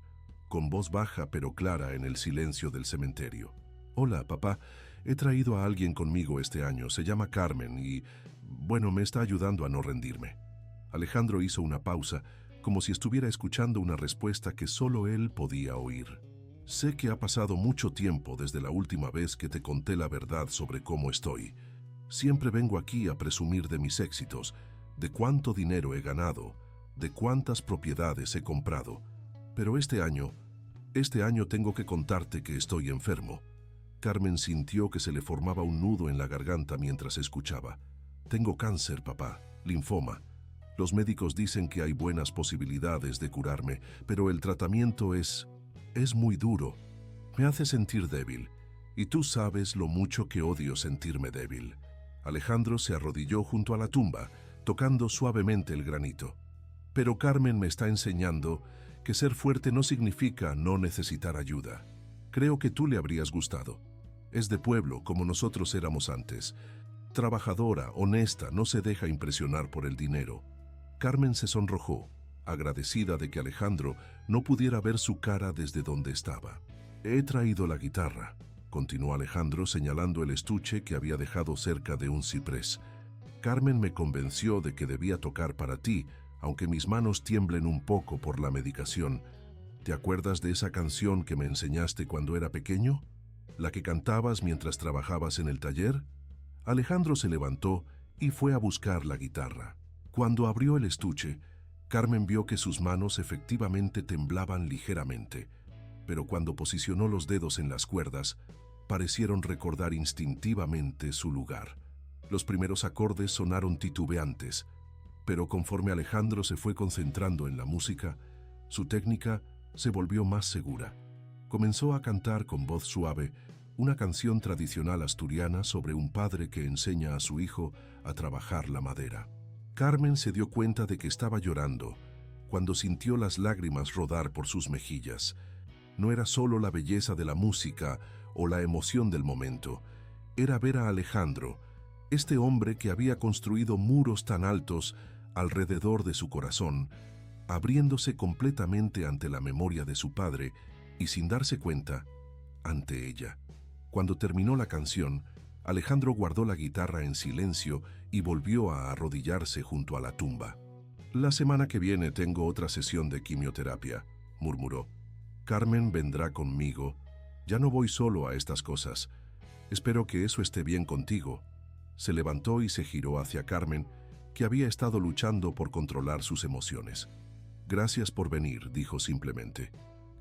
con voz baja pero clara en el silencio del cementerio. Hola, papá. He traído a alguien conmigo este año. Se llama Carmen y, bueno, me está ayudando a no rendirme. Alejandro hizo una pausa, como si estuviera escuchando una respuesta que solo él podía oír. Sé que ha pasado mucho tiempo desde la última vez que te conté la verdad sobre cómo estoy. Siempre vengo aquí a presumir de mis éxitos, de cuánto dinero he ganado, de cuántas propiedades he comprado. Pero este año tengo que contarte que estoy enfermo. Carmen sintió que se le formaba un nudo en la garganta mientras escuchaba. Tengo cáncer, papá, linfoma. Los médicos dicen que hay buenas posibilidades de curarme, pero el tratamiento es muy duro. Me hace sentir débil, y tú sabes lo mucho que odio sentirme débil. Alejandro se arrodilló junto a la tumba, tocando suavemente el granito. Pero Carmen me está enseñando que ser fuerte no significa no necesitar ayuda. Creo que tú le habrías gustado. Es de pueblo, como nosotros éramos antes. Trabajadora, honesta, no se deja impresionar por el dinero. Carmen se sonrojó, agradecida de que Alejandro no pudiera ver su cara desde donde estaba. He traído la guitarra, continuó Alejandro señalando el estuche que había dejado cerca de un ciprés. Carmen me convenció de que debía tocar para ti, aunque mis manos tiemblen un poco por la medicación. ¿Te acuerdas de esa canción que me enseñaste cuando era pequeño? ¿La que cantabas mientras trabajabas en el taller? Alejandro se levantó y fue a buscar la guitarra. Cuando abrió el estuche, Carmen vio que sus manos efectivamente temblaban ligeramente, pero cuando posicionó los dedos en las cuerdas, parecieron recordar instintivamente su lugar. Los primeros acordes sonaron titubeantes, pero conforme Alejandro se fue concentrando en la música, su técnica se volvió más segura. Comenzó a cantar con voz suave una canción tradicional asturiana sobre un padre que enseña a su hijo a trabajar la madera. Carmen se dio cuenta de que estaba llorando cuando sintió las lágrimas rodar por sus mejillas. No era solo la belleza de la música o la emoción del momento, era ver a Alejandro, este hombre que había construido muros tan altos alrededor de su corazón, abriéndose completamente ante la memoria de su padre y, sin darse cuenta, ante ella. Cuando terminó la canción, Alejandro guardó la guitarra en silencio y volvió a arrodillarse junto a la tumba. «La semana que viene tengo otra sesión de quimioterapia», murmuró. «Carmen vendrá conmigo. Ya no voy solo a estas cosas. Espero que eso esté bien contigo». Se levantó y se giró hacia Carmen, que había estado luchando por controlar sus emociones. «Gracias por venir», dijo simplemente.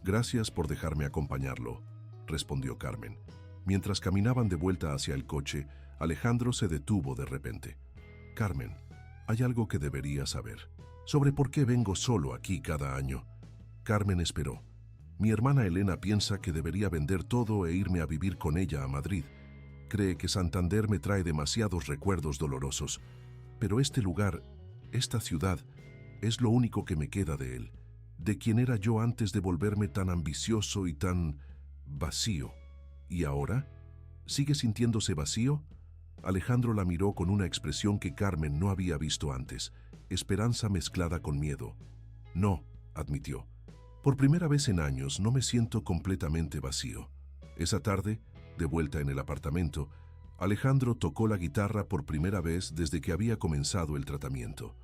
«Gracias por dejarme acompañarlo», respondió Carmen. Mientras caminaban de vuelta hacia el coche, Alejandro se detuvo de repente. «Carmen, hay algo que deberías saber. Sobre por qué vengo solo aquí cada año». Carmen esperó. «Mi hermana Elena piensa que debería vender todo e irme a vivir con ella a Madrid. Cree que Santander me trae demasiados recuerdos dolorosos. Pero este lugar, esta ciudad, es lo único que me queda de él, de quien era yo antes de volverme tan ambicioso y tan vacío. ¿Y ahora? ¿Sigue sintiéndose vacío?». Alejandro la miró con una expresión que Carmen no había visto antes, esperanza mezclada con miedo. «No», admitió. «Por primera vez en años no me siento completamente vacío». Esa tarde, de vuelta en el apartamento, Alejandro tocó la guitarra por primera vez desde que había comenzado el tratamiento.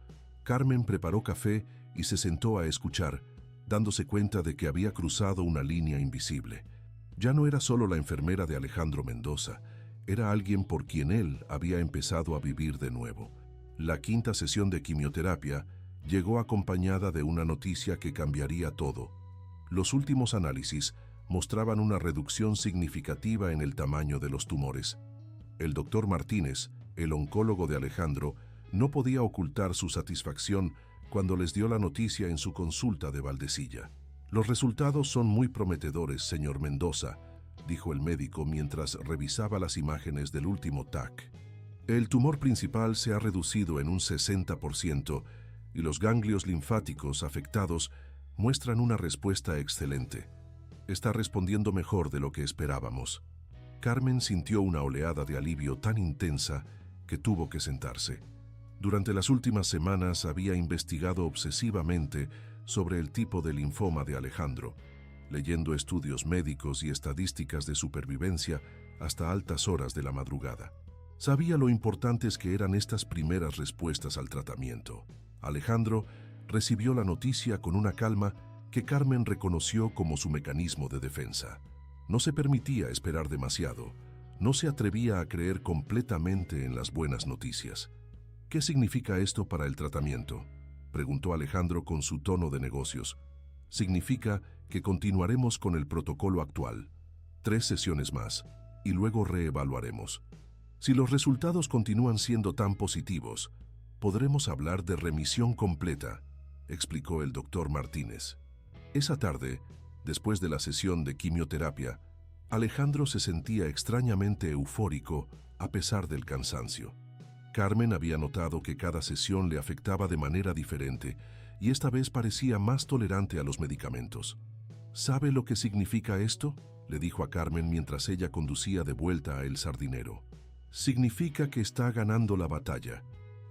Carmen preparó café y se sentó a escuchar, dándose cuenta de que había cruzado una línea invisible. Ya no era solo la enfermera de Alejandro Mendoza, era alguien por quien él había empezado a vivir de nuevo. La quinta sesión de quimioterapia llegó acompañada de una noticia que cambiaría todo. Los últimos análisis mostraban una reducción significativa en el tamaño de los tumores. El doctor Martínez, el oncólogo de Alejandro, no podía ocultar su satisfacción cuando les dio la noticia en su consulta de Valdecilla. «Los resultados son muy prometedores, señor Mendoza», dijo el médico mientras revisaba las imágenes del último TAC. «El tumor principal se ha reducido en un 60% y los ganglios linfáticos afectados muestran una respuesta excelente. Está respondiendo mejor de lo que esperábamos». Carmen sintió una oleada de alivio tan intensa que tuvo que sentarse. Durante las últimas semanas había investigado obsesivamente sobre el tipo de linfoma de Alejandro, leyendo estudios médicos y estadísticas de supervivencia hasta altas horas de la madrugada. Sabía lo importantes que eran estas primeras respuestas al tratamiento. Alejandro recibió la noticia con una calma que Carmen reconoció como su mecanismo de defensa. No se permitía esperar demasiado, no se atrevía a creer completamente en las buenas noticias. «¿Qué significa esto para el tratamiento?», preguntó Alejandro con su tono de negocios. «Significa que continuaremos con el protocolo actual, 3 sesiones más, y luego reevaluaremos. Si los resultados continúan siendo tan positivos, podremos hablar de remisión completa», explicó el doctor Martínez. Esa tarde, después de la sesión de quimioterapia, Alejandro se sentía extrañamente eufórico a pesar del cansancio. Carmen había notado que cada sesión le afectaba de manera diferente y esta vez parecía más tolerante a los medicamentos. ¿Sabe lo que significa esto?, le dijo a Carmen mientras ella conducía de vuelta a El Sardinero. Significa que está ganando la batalla,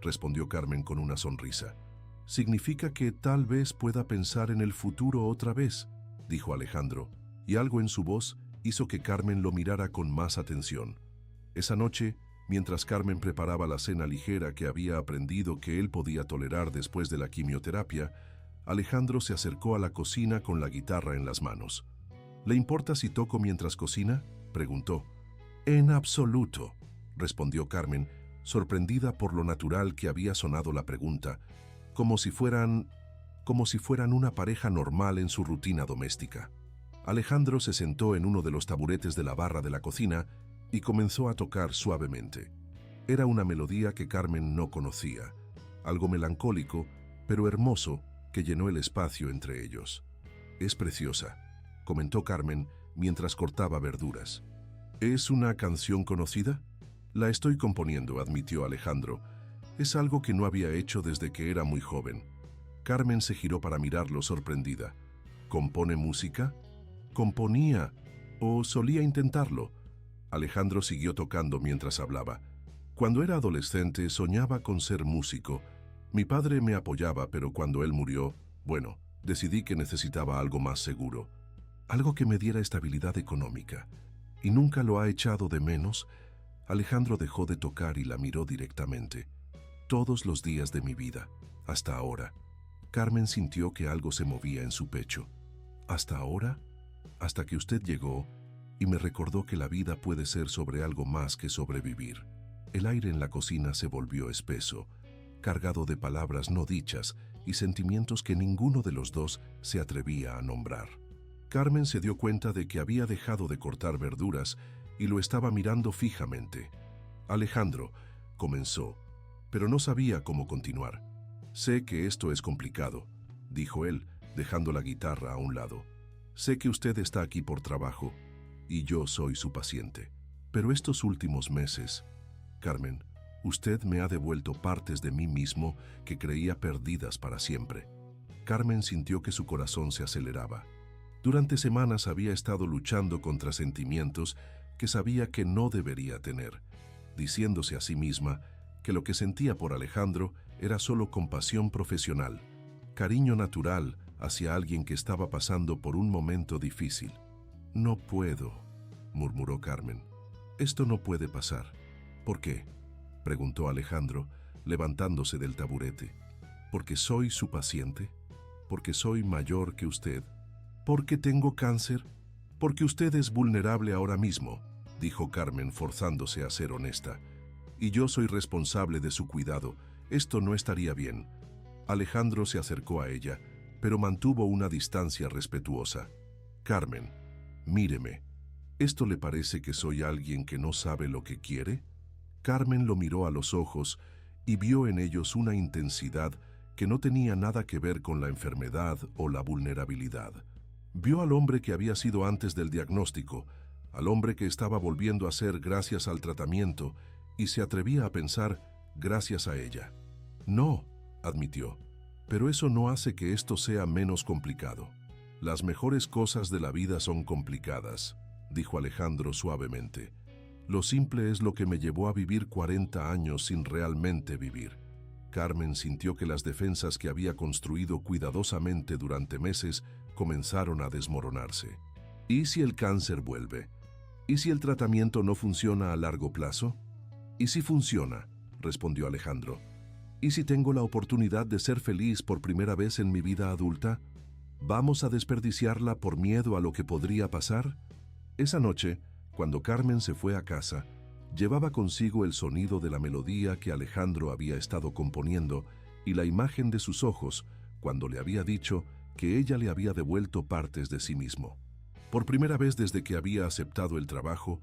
respondió Carmen con una sonrisa. Significa que tal vez pueda pensar en el futuro otra vez, dijo Alejandro, y algo en su voz hizo que Carmen lo mirara con más atención. Esa noche, mientras Carmen preparaba la cena ligera que había aprendido que él podía tolerar después de la quimioterapia, Alejandro se acercó a la cocina con la guitarra en las manos. ¿Le importa si toco mientras cocina?, preguntó. En absoluto, respondió Carmen, sorprendida por lo natural que había sonado la pregunta, como si fueran una pareja normal en su rutina doméstica. Alejandro se sentó en uno de los taburetes de la barra de la cocina y comenzó a tocar suavemente. Era una melodía que Carmen no conocía, algo melancólico, pero hermoso, que llenó el espacio entre ellos. Es preciosa, comentó Carmen mientras cortaba verduras. ¿Es una canción conocida? La estoy componiendo, admitió Alejandro. Es algo que no había hecho desde que era muy joven. Carmen se giró para mirarlo sorprendida. ¿Compone música? Componía, o solía intentarlo. Alejandro siguió tocando mientras hablaba. Cuando era adolescente soñaba con ser músico. Mi padre me apoyaba, pero cuando él murió, decidí que necesitaba algo más seguro. Algo que me diera estabilidad económica. ¿Y nunca lo ha echado de menos? Alejandro dejó de tocar y la miró directamente. Todos los días de mi vida, hasta ahora. Carmen sintió que algo se movía en su pecho. ¿Hasta ahora? Hasta que usted llegó y me recordó que la vida puede ser sobre algo más que sobrevivir. El aire en la cocina se volvió espeso, cargado de palabras no dichas y sentimientos que ninguno de los dos se atrevía a nombrar. Carmen se dio cuenta de que había dejado de cortar verduras y lo estaba mirando fijamente. Alejandro, comenzó, pero no sabía cómo continuar. Sé que esto es complicado, dijo él, dejando la guitarra a un lado. Sé que usted está aquí por trabajo y yo soy su paciente. Pero estos últimos meses, Carmen, usted me ha devuelto partes de mí mismo que creía perdidas para siempre. Carmen sintió que su corazón se aceleraba. Durante semanas había estado luchando contra sentimientos que sabía que no debería tener, diciéndose a sí misma que lo que sentía por Alejandro era solo compasión profesional, cariño natural hacia alguien que estaba pasando por un momento difícil. No puedo, murmuró Carmen. Esto no puede pasar. ¿Por qué?, preguntó Alejandro, levantándose del taburete. ¿Porque soy su paciente? ¿Porque soy mayor que usted? ¿Porque tengo cáncer? Porque usted es vulnerable ahora mismo, dijo Carmen, forzándose a ser honesta. Y yo soy responsable de su cuidado. Esto no estaría bien. Alejandro se acercó a ella, pero mantuvo una distancia respetuosa. Carmen, míreme. ¿Esto le parece que soy alguien que no sabe lo que quiere? Carmen lo miró a los ojos y vio en ellos una intensidad que no tenía nada que ver con la enfermedad o la vulnerabilidad. Vio al hombre que había sido antes del diagnóstico, al hombre que estaba volviendo a ser gracias al tratamiento, y se atrevía a pensar gracias a ella. No, admitió, pero eso no hace que esto sea menos complicado. Las mejores cosas de la vida son complicadas, dijo Alejandro suavemente. Lo simple es lo que me llevó a vivir 40 años sin realmente vivir. Carmen sintió que las defensas que había construido cuidadosamente durante meses comenzaron a desmoronarse. ¿Y si el cáncer vuelve? ¿Y si el tratamiento no funciona a largo plazo? ¿Y si funciona?, respondió Alejandro. ¿Y si tengo la oportunidad de ser feliz por primera vez en mi vida adulta? ¿Vamos a desperdiciarla por miedo a lo que podría pasar? Esa noche, cuando Carmen se fue a casa, llevaba consigo el sonido de la melodía que Alejandro había estado componiendo y la imagen de sus ojos cuando le había dicho que ella le había devuelto partes de sí mismo. Por primera vez desde que había aceptado el trabajo,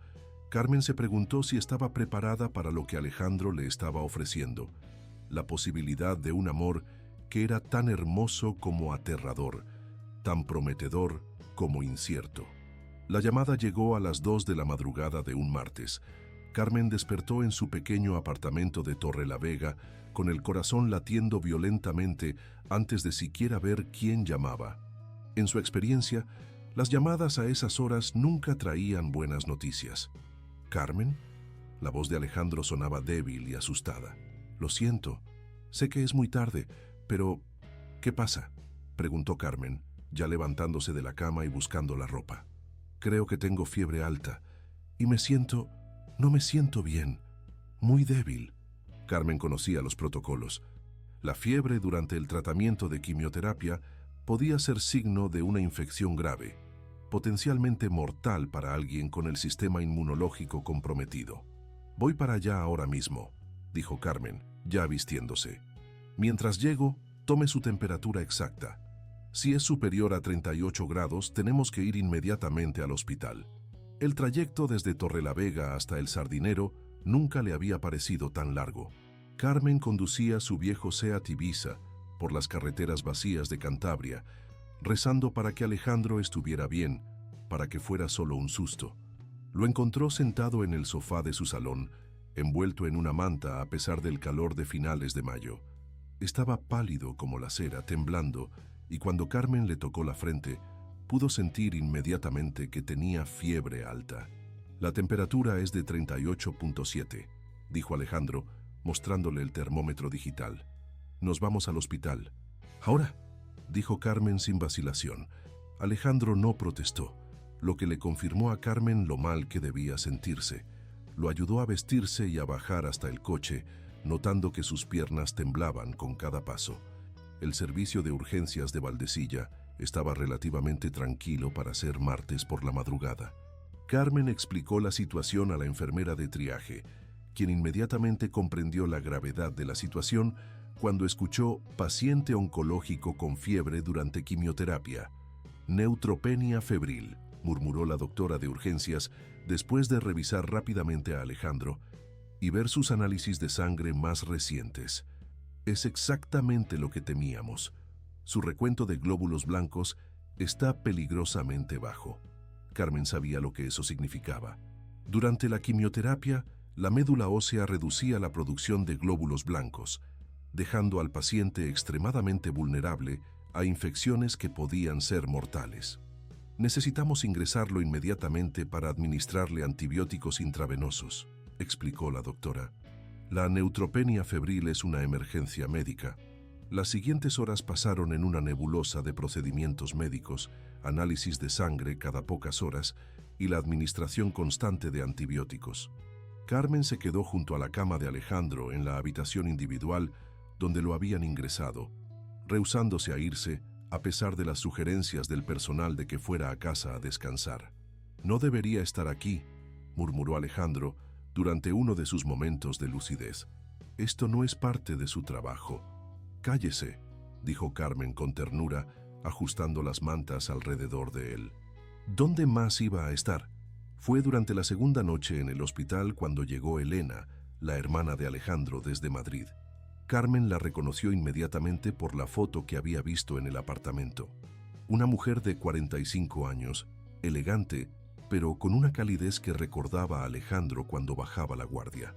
Carmen se preguntó si estaba preparada para lo que Alejandro le estaba ofreciendo, la posibilidad de un amor que era tan hermoso como aterrador, tan prometedor como incierto. La llamada llegó a las 2 de la madrugada de un martes. Carmen despertó en su pequeño apartamento de Torrelavega con el corazón latiendo violentamente antes de siquiera ver quién llamaba. En su experiencia, las llamadas a esas horas nunca traían buenas noticias. ¿Carmen? La voz de Alejandro sonaba débil y asustada. Lo siento, sé que es muy tarde, pero ¿qué pasa?, preguntó Carmen, ya levantándose de la cama y buscando la ropa. Creo que tengo fiebre alta y no me siento bien, muy débil. Carmen conocía los protocolos. La fiebre durante el tratamiento de quimioterapia podía ser signo de una infección grave, potencialmente mortal para alguien con el sistema inmunológico comprometido. Voy para allá ahora mismo, dijo Carmen, ya vistiéndose. Mientras llego, tome su temperatura exacta. Si es superior a 38 grados, tenemos que ir inmediatamente al hospital. El trayecto desde Torrelavega hasta El Sardinero nunca le había parecido tan largo. Carmen conducía su viejo Seat Ibiza por las carreteras vacías de Cantabria, rezando para que Alejandro estuviera bien, para que fuera solo un susto. Lo encontró sentado en el sofá de su salón, envuelto en una manta a pesar del calor de finales de mayo. Estaba pálido como la cera, temblando, y cuando Carmen le tocó la frente, pudo sentir inmediatamente que tenía fiebre alta. La temperatura es de 38.7, dijo Alejandro, mostrándole el termómetro digital. Nos vamos al hospital. ¿Ahora?, dijo Carmen sin vacilación. Alejandro no protestó, lo que le confirmó a Carmen lo mal que debía sentirse. Lo ayudó a vestirse y a bajar hasta el coche, notando que sus piernas temblaban con cada paso. El servicio de urgencias de Valdecilla estaba relativamente tranquilo para ser martes por la madrugada. Carmen explicó la situación a la enfermera de triaje, quien inmediatamente comprendió la gravedad de la situación cuando escuchó paciente oncológico con fiebre durante quimioterapia. Neutropenia febril, murmuró la doctora de urgencias después de revisar rápidamente a Alejandro y ver sus análisis de sangre más recientes. Es exactamente lo que temíamos. Su recuento de glóbulos blancos está peligrosamente bajo. Carmen sabía lo que eso significaba. Durante la quimioterapia, la médula ósea reducía la producción de glóbulos blancos, dejando al paciente extremadamente vulnerable a infecciones que podían ser mortales. Necesitamos ingresarlo inmediatamente para administrarle antibióticos intravenosos, explicó la doctora. La neutropenia febril es una emergencia médica. Las siguientes horas pasaron en una nebulosa de procedimientos médicos, análisis de sangre cada pocas horas y la administración constante de antibióticos. Carmen se quedó junto a la cama de Alejandro en la habitación individual donde lo habían ingresado, rehusándose a irse a pesar de las sugerencias del personal de que fuera a casa a descansar. No debería estar aquí, murmuró Alejandro durante uno de sus momentos de lucidez. Esto no es parte de su trabajo. Cállese, dijo Carmen con ternura, ajustando las mantas alrededor de él. ¿Dónde más iba a estar? Fue durante la segunda noche en el hospital cuando llegó Elena, la hermana de Alejandro, desde Madrid. Carmen la reconoció inmediatamente por la foto que había visto en el apartamento. Una mujer de 45 años, elegante, pero con una calidez que recordaba a Alejandro cuando bajaba la guardia.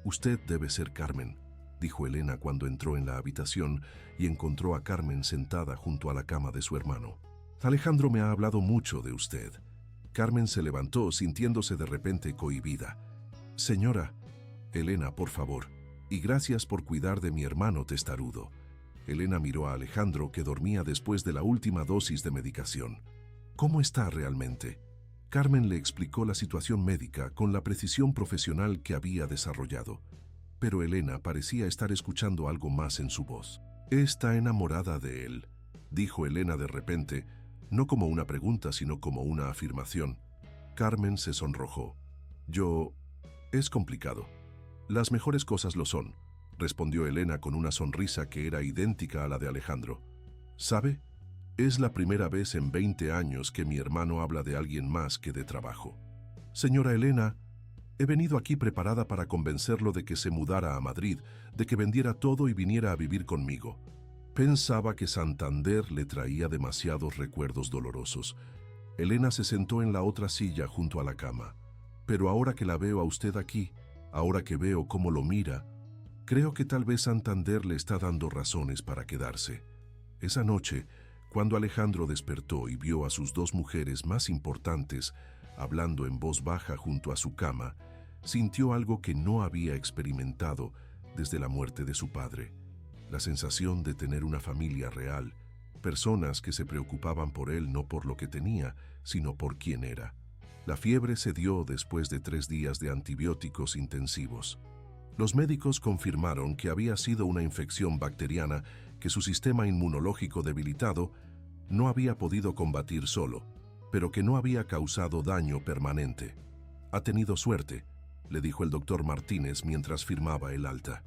«Usted debe ser Carmen», dijo Elena cuando entró en la habitación y encontró a Carmen sentada junto a la cama de su hermano. «Alejandro me ha hablado mucho de usted». Carmen se levantó sintiéndose de repente cohibida. «Señora, Elena, por favor, y gracias por cuidar de mi hermano testarudo». Elena miró a Alejandro, que dormía después de la última dosis de medicación. «¿Cómo está realmente?». Carmen le explicó la situación médica con la precisión profesional que había desarrollado. Pero Elena parecía estar escuchando algo más en su voz. «Está enamorada de él», dijo Elena de repente, no como una pregunta, sino como una afirmación. Carmen se sonrojó. «Es complicado. Las mejores cosas lo son», respondió Elena con una sonrisa que era idéntica a la de Alejandro. «¿Sabe? Es la primera vez en 20 años que mi hermano habla de alguien más que de trabajo. Señora Elena, he venido aquí preparada para convencerlo de que se mudara a Madrid, de que vendiera todo y viniera a vivir conmigo. Pensaba que Santander le traía demasiados recuerdos dolorosos». Elena se sentó en la otra silla junto a la cama. Pero ahora que la veo a usted aquí, ahora que veo cómo lo mira, creo que tal vez Santander le está dando razones para quedarse. Esa noche, cuando Alejandro despertó y vio a sus dos mujeres más importantes hablando en voz baja junto a su cama, sintió algo que no había experimentado desde la muerte de su padre: la sensación de tener una familia real, personas que se preocupaban por él no por lo que tenía, sino por quién era. La fiebre se dio después de 3 días de antibióticos intensivos. Los médicos confirmaron que había sido una infección bacteriana que su sistema inmunológico debilitado no había podido combatir solo, pero que no había causado daño permanente. «Ha tenido suerte», le dijo el doctor Martínez mientras firmaba el alta.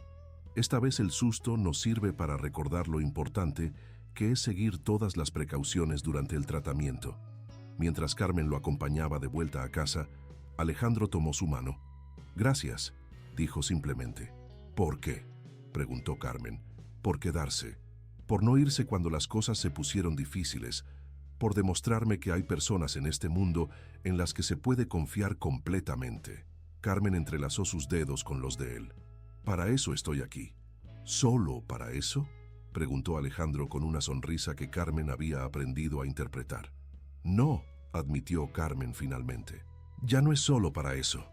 «Esta vez el susto nos sirve para recordar lo importante que es seguir todas las precauciones durante el tratamiento». Mientras Carmen lo acompañaba de vuelta a casa, Alejandro tomó su mano. «Gracias», dijo simplemente. «¿Por qué?», preguntó Carmen. «Por quedarse, por no irse cuando las cosas se pusieron difíciles, por demostrarme que hay personas en este mundo en las que se puede confiar completamente». Carmen entrelazó sus dedos con los de él. «Para eso estoy aquí». «¿Solo para eso?», preguntó Alejandro con una sonrisa que Carmen había aprendido a interpretar. «No», admitió Carmen finalmente. «Ya no es solo para eso».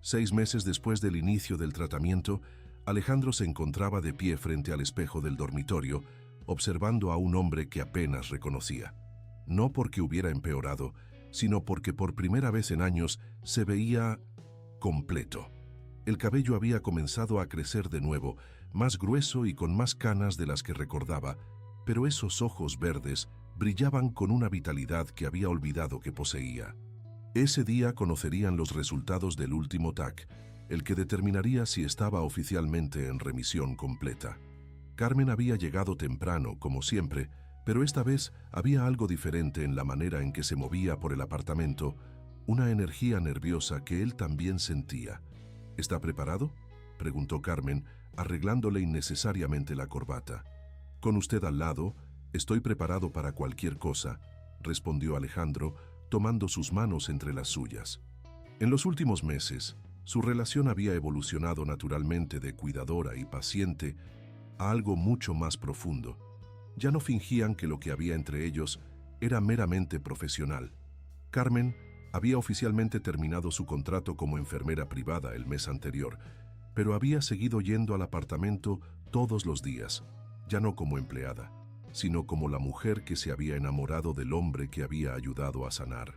6 meses después del inicio del tratamiento, Alejandro se encontraba de pie frente al espejo del dormitorio, observando a un hombre que apenas reconocía. No porque hubiera empeorado, sino porque por primera vez en años se veía completo. El cabello había comenzado a crecer de nuevo, más grueso y con más canas de las que recordaba, pero esos ojos verdes brillaban con una vitalidad que había olvidado que poseía. Ese día conocerían los resultados del último TAC, el que determinaría si estaba oficialmente en remisión completa. Carmen había llegado temprano, como siempre, pero esta vez había algo diferente en la manera en que se movía por el apartamento, una energía nerviosa que él también sentía. «¿Está preparado?», preguntó Carmen, arreglándole innecesariamente la corbata. «Con usted al lado, estoy preparado para cualquier cosa», respondió Alejandro, tomando sus manos entre las suyas. En los últimos meses, su relación había evolucionado naturalmente de cuidadora y paciente a algo mucho más profundo. Ya no fingían que lo que había entre ellos era meramente profesional. Carmen había oficialmente terminado su contrato como enfermera privada el mes anterior, pero había seguido yendo al apartamento todos los días, ya no como empleada, sino como la mujer que se había enamorado del hombre que había ayudado a sanar.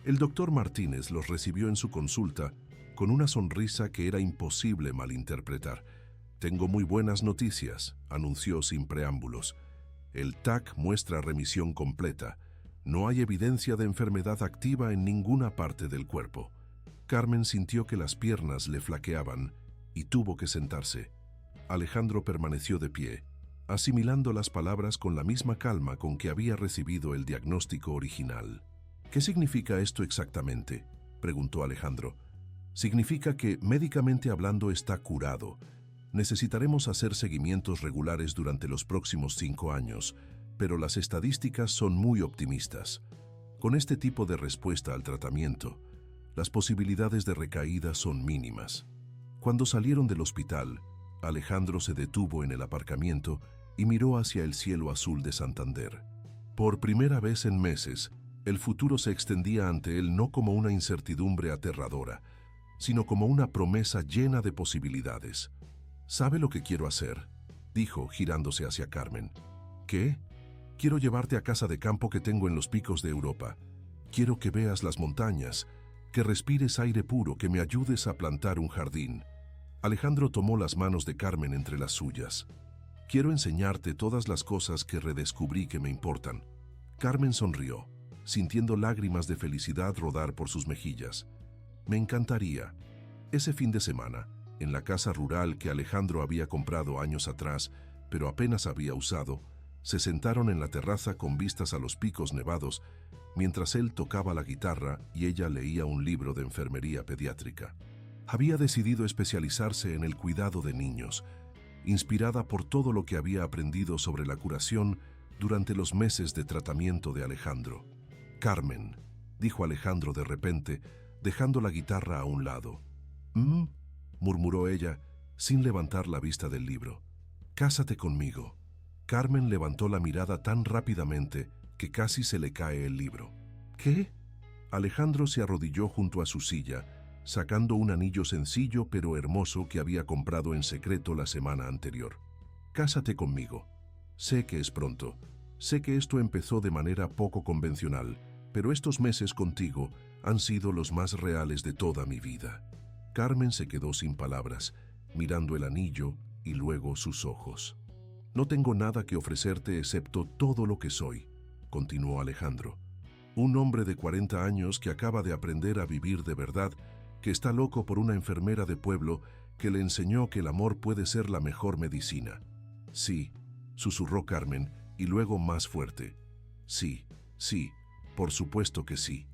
El doctor Martínez los recibió en su consulta con una sonrisa que era imposible malinterpretar. «Tengo muy buenas noticias», anunció sin preámbulos. «El TAC muestra remisión completa. No hay evidencia de enfermedad activa en ninguna parte del cuerpo». Carmen sintió que las piernas le flaqueaban y tuvo que sentarse. Alejandro permaneció de pie, asimilando las palabras con la misma calma con que había recibido el diagnóstico original. «¿Qué significa esto exactamente?», preguntó Alejandro. «Significa que, médicamente hablando, está curado. Necesitaremos hacer seguimientos regulares durante los próximos 5 años, pero las estadísticas son muy optimistas. Con este tipo de respuesta al tratamiento, las posibilidades de recaída son mínimas». Cuando salieron del hospital, Alejandro se detuvo en el aparcamiento y miró hacia el cielo azul de Santander. Por primera vez en meses, el futuro se extendía ante él no como una incertidumbre aterradora, sino como una promesa llena de posibilidades. «¿Sabe lo que quiero hacer?», dijo, girándose hacia Carmen. «¿Qué?». «Quiero llevarte a casa de campo que tengo en los picos de Europa. Quiero que veas las montañas, que respires aire puro, que me ayudes a plantar un jardín». Alejandro tomó las manos de Carmen entre las suyas. «Quiero enseñarte todas las cosas que redescubrí que me importan». Carmen sonrió, sintiendo lágrimas de felicidad rodar por sus mejillas. «Me encantaría». Ese fin de semana, en la casa rural que Alejandro había comprado años atrás, pero apenas había usado, se sentaron en la terraza con vistas a los picos nevados, mientras él tocaba la guitarra y ella leía un libro de enfermería pediátrica. Había decidido especializarse en el cuidado de niños, inspirada por todo lo que había aprendido sobre la curación durante los meses de tratamiento de Alejandro. «Carmen», dijo Alejandro de repente, dejando la guitarra a un lado. «Mm», murmuró ella, sin levantar la vista del libro. «Cásate conmigo». Carmen levantó la mirada tan rápidamente que casi se le cae el libro. «¿Qué?». Alejandro se arrodilló junto a su silla, sacando un anillo sencillo pero hermoso que había comprado en secreto la semana anterior. «Cásate conmigo. Sé que es pronto. Sé que esto empezó de manera poco convencional, pero estos meses contigo han sido los más reales de toda mi vida». Carmen se quedó sin palabras, mirando el anillo y luego sus ojos. «No tengo nada que ofrecerte excepto todo lo que soy», continuó Alejandro. «Un hombre de 40 años que acaba de aprender a vivir de verdad, que está loco por una enfermera de pueblo que le enseñó que el amor puede ser la mejor medicina». «Sí», susurró Carmen, y luego más fuerte. «Sí, sí, por supuesto que sí».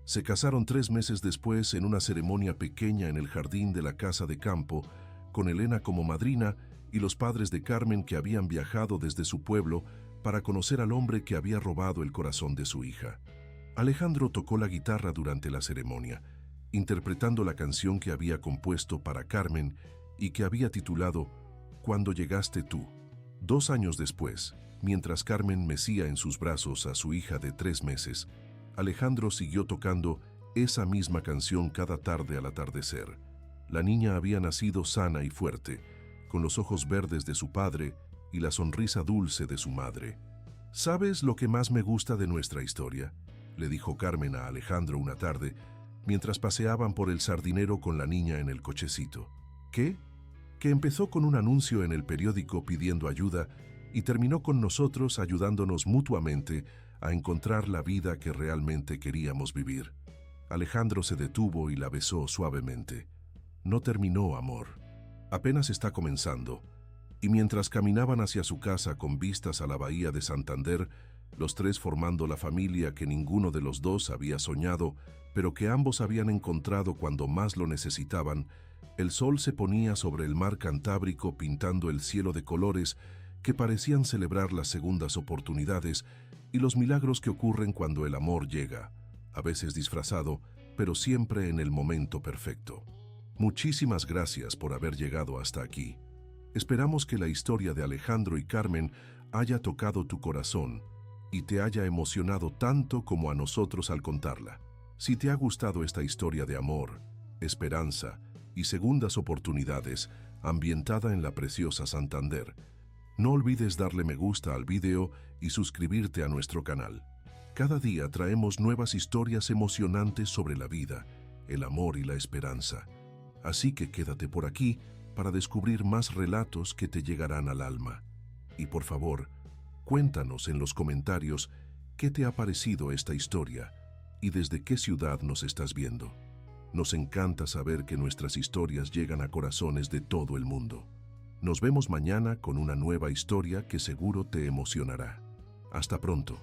Se casaron 3 meses después en una ceremonia pequeña en el jardín de la casa de campo, con Elena como madrina y los padres de Carmen que habían viajado desde su pueblo para conocer al hombre que había robado el corazón de su hija. Alejandro tocó la guitarra durante la ceremonia, interpretando la canción que había compuesto para Carmen y que había titulado «Cuando llegaste tú». 2 años después, mientras Carmen mecía en sus brazos a su hija de 3 meses, Alejandro siguió tocando esa misma canción cada tarde al atardecer. La niña había nacido sana y fuerte, con los ojos verdes de su padre y la sonrisa dulce de su madre. «¿Sabes lo que más me gusta de nuestra historia?», le dijo Carmen a Alejandro una tarde, mientras paseaban por el sardinero con la niña en el cochecito. «¿Qué?». «Que empezó con un anuncio en el periódico pidiendo ayuda y terminó con nosotros ayudándonos mutuamente a encontrar la vida que realmente queríamos vivir». Alejandro se detuvo y la besó suavemente. «No terminó, amor. Apenas está comenzando». Y mientras caminaban hacia su casa con vistas a la bahía de Santander, los tres formando la familia que ninguno de los dos había soñado, pero que ambos habían encontrado cuando más lo necesitaban, el sol se ponía sobre el mar Cantábrico pintando el cielo de colores que parecían celebrar las segundas oportunidades y los milagros que ocurren cuando el amor llega, a veces disfrazado, pero siempre en el momento perfecto. Muchísimas gracias por haber llegado hasta aquí. Esperamos que la historia de Alejandro y Carmen haya tocado tu corazón y te haya emocionado tanto como a nosotros al contarla. Si te ha gustado esta historia de amor, esperanza y segundas oportunidades ambientada en la preciosa Santander, no olvides darle me gusta al video y suscribirte a nuestro canal. Cada día traemos nuevas historias emocionantes sobre la vida, el amor y la esperanza. Así que quédate por aquí para descubrir más relatos que te llegarán al alma. Y por favor, cuéntanos en los comentarios qué te ha parecido esta historia y desde qué ciudad nos estás viendo. Nos encanta saber que nuestras historias llegan a corazones de todo el mundo. Nos vemos mañana con una nueva historia que seguro te emocionará. Hasta pronto.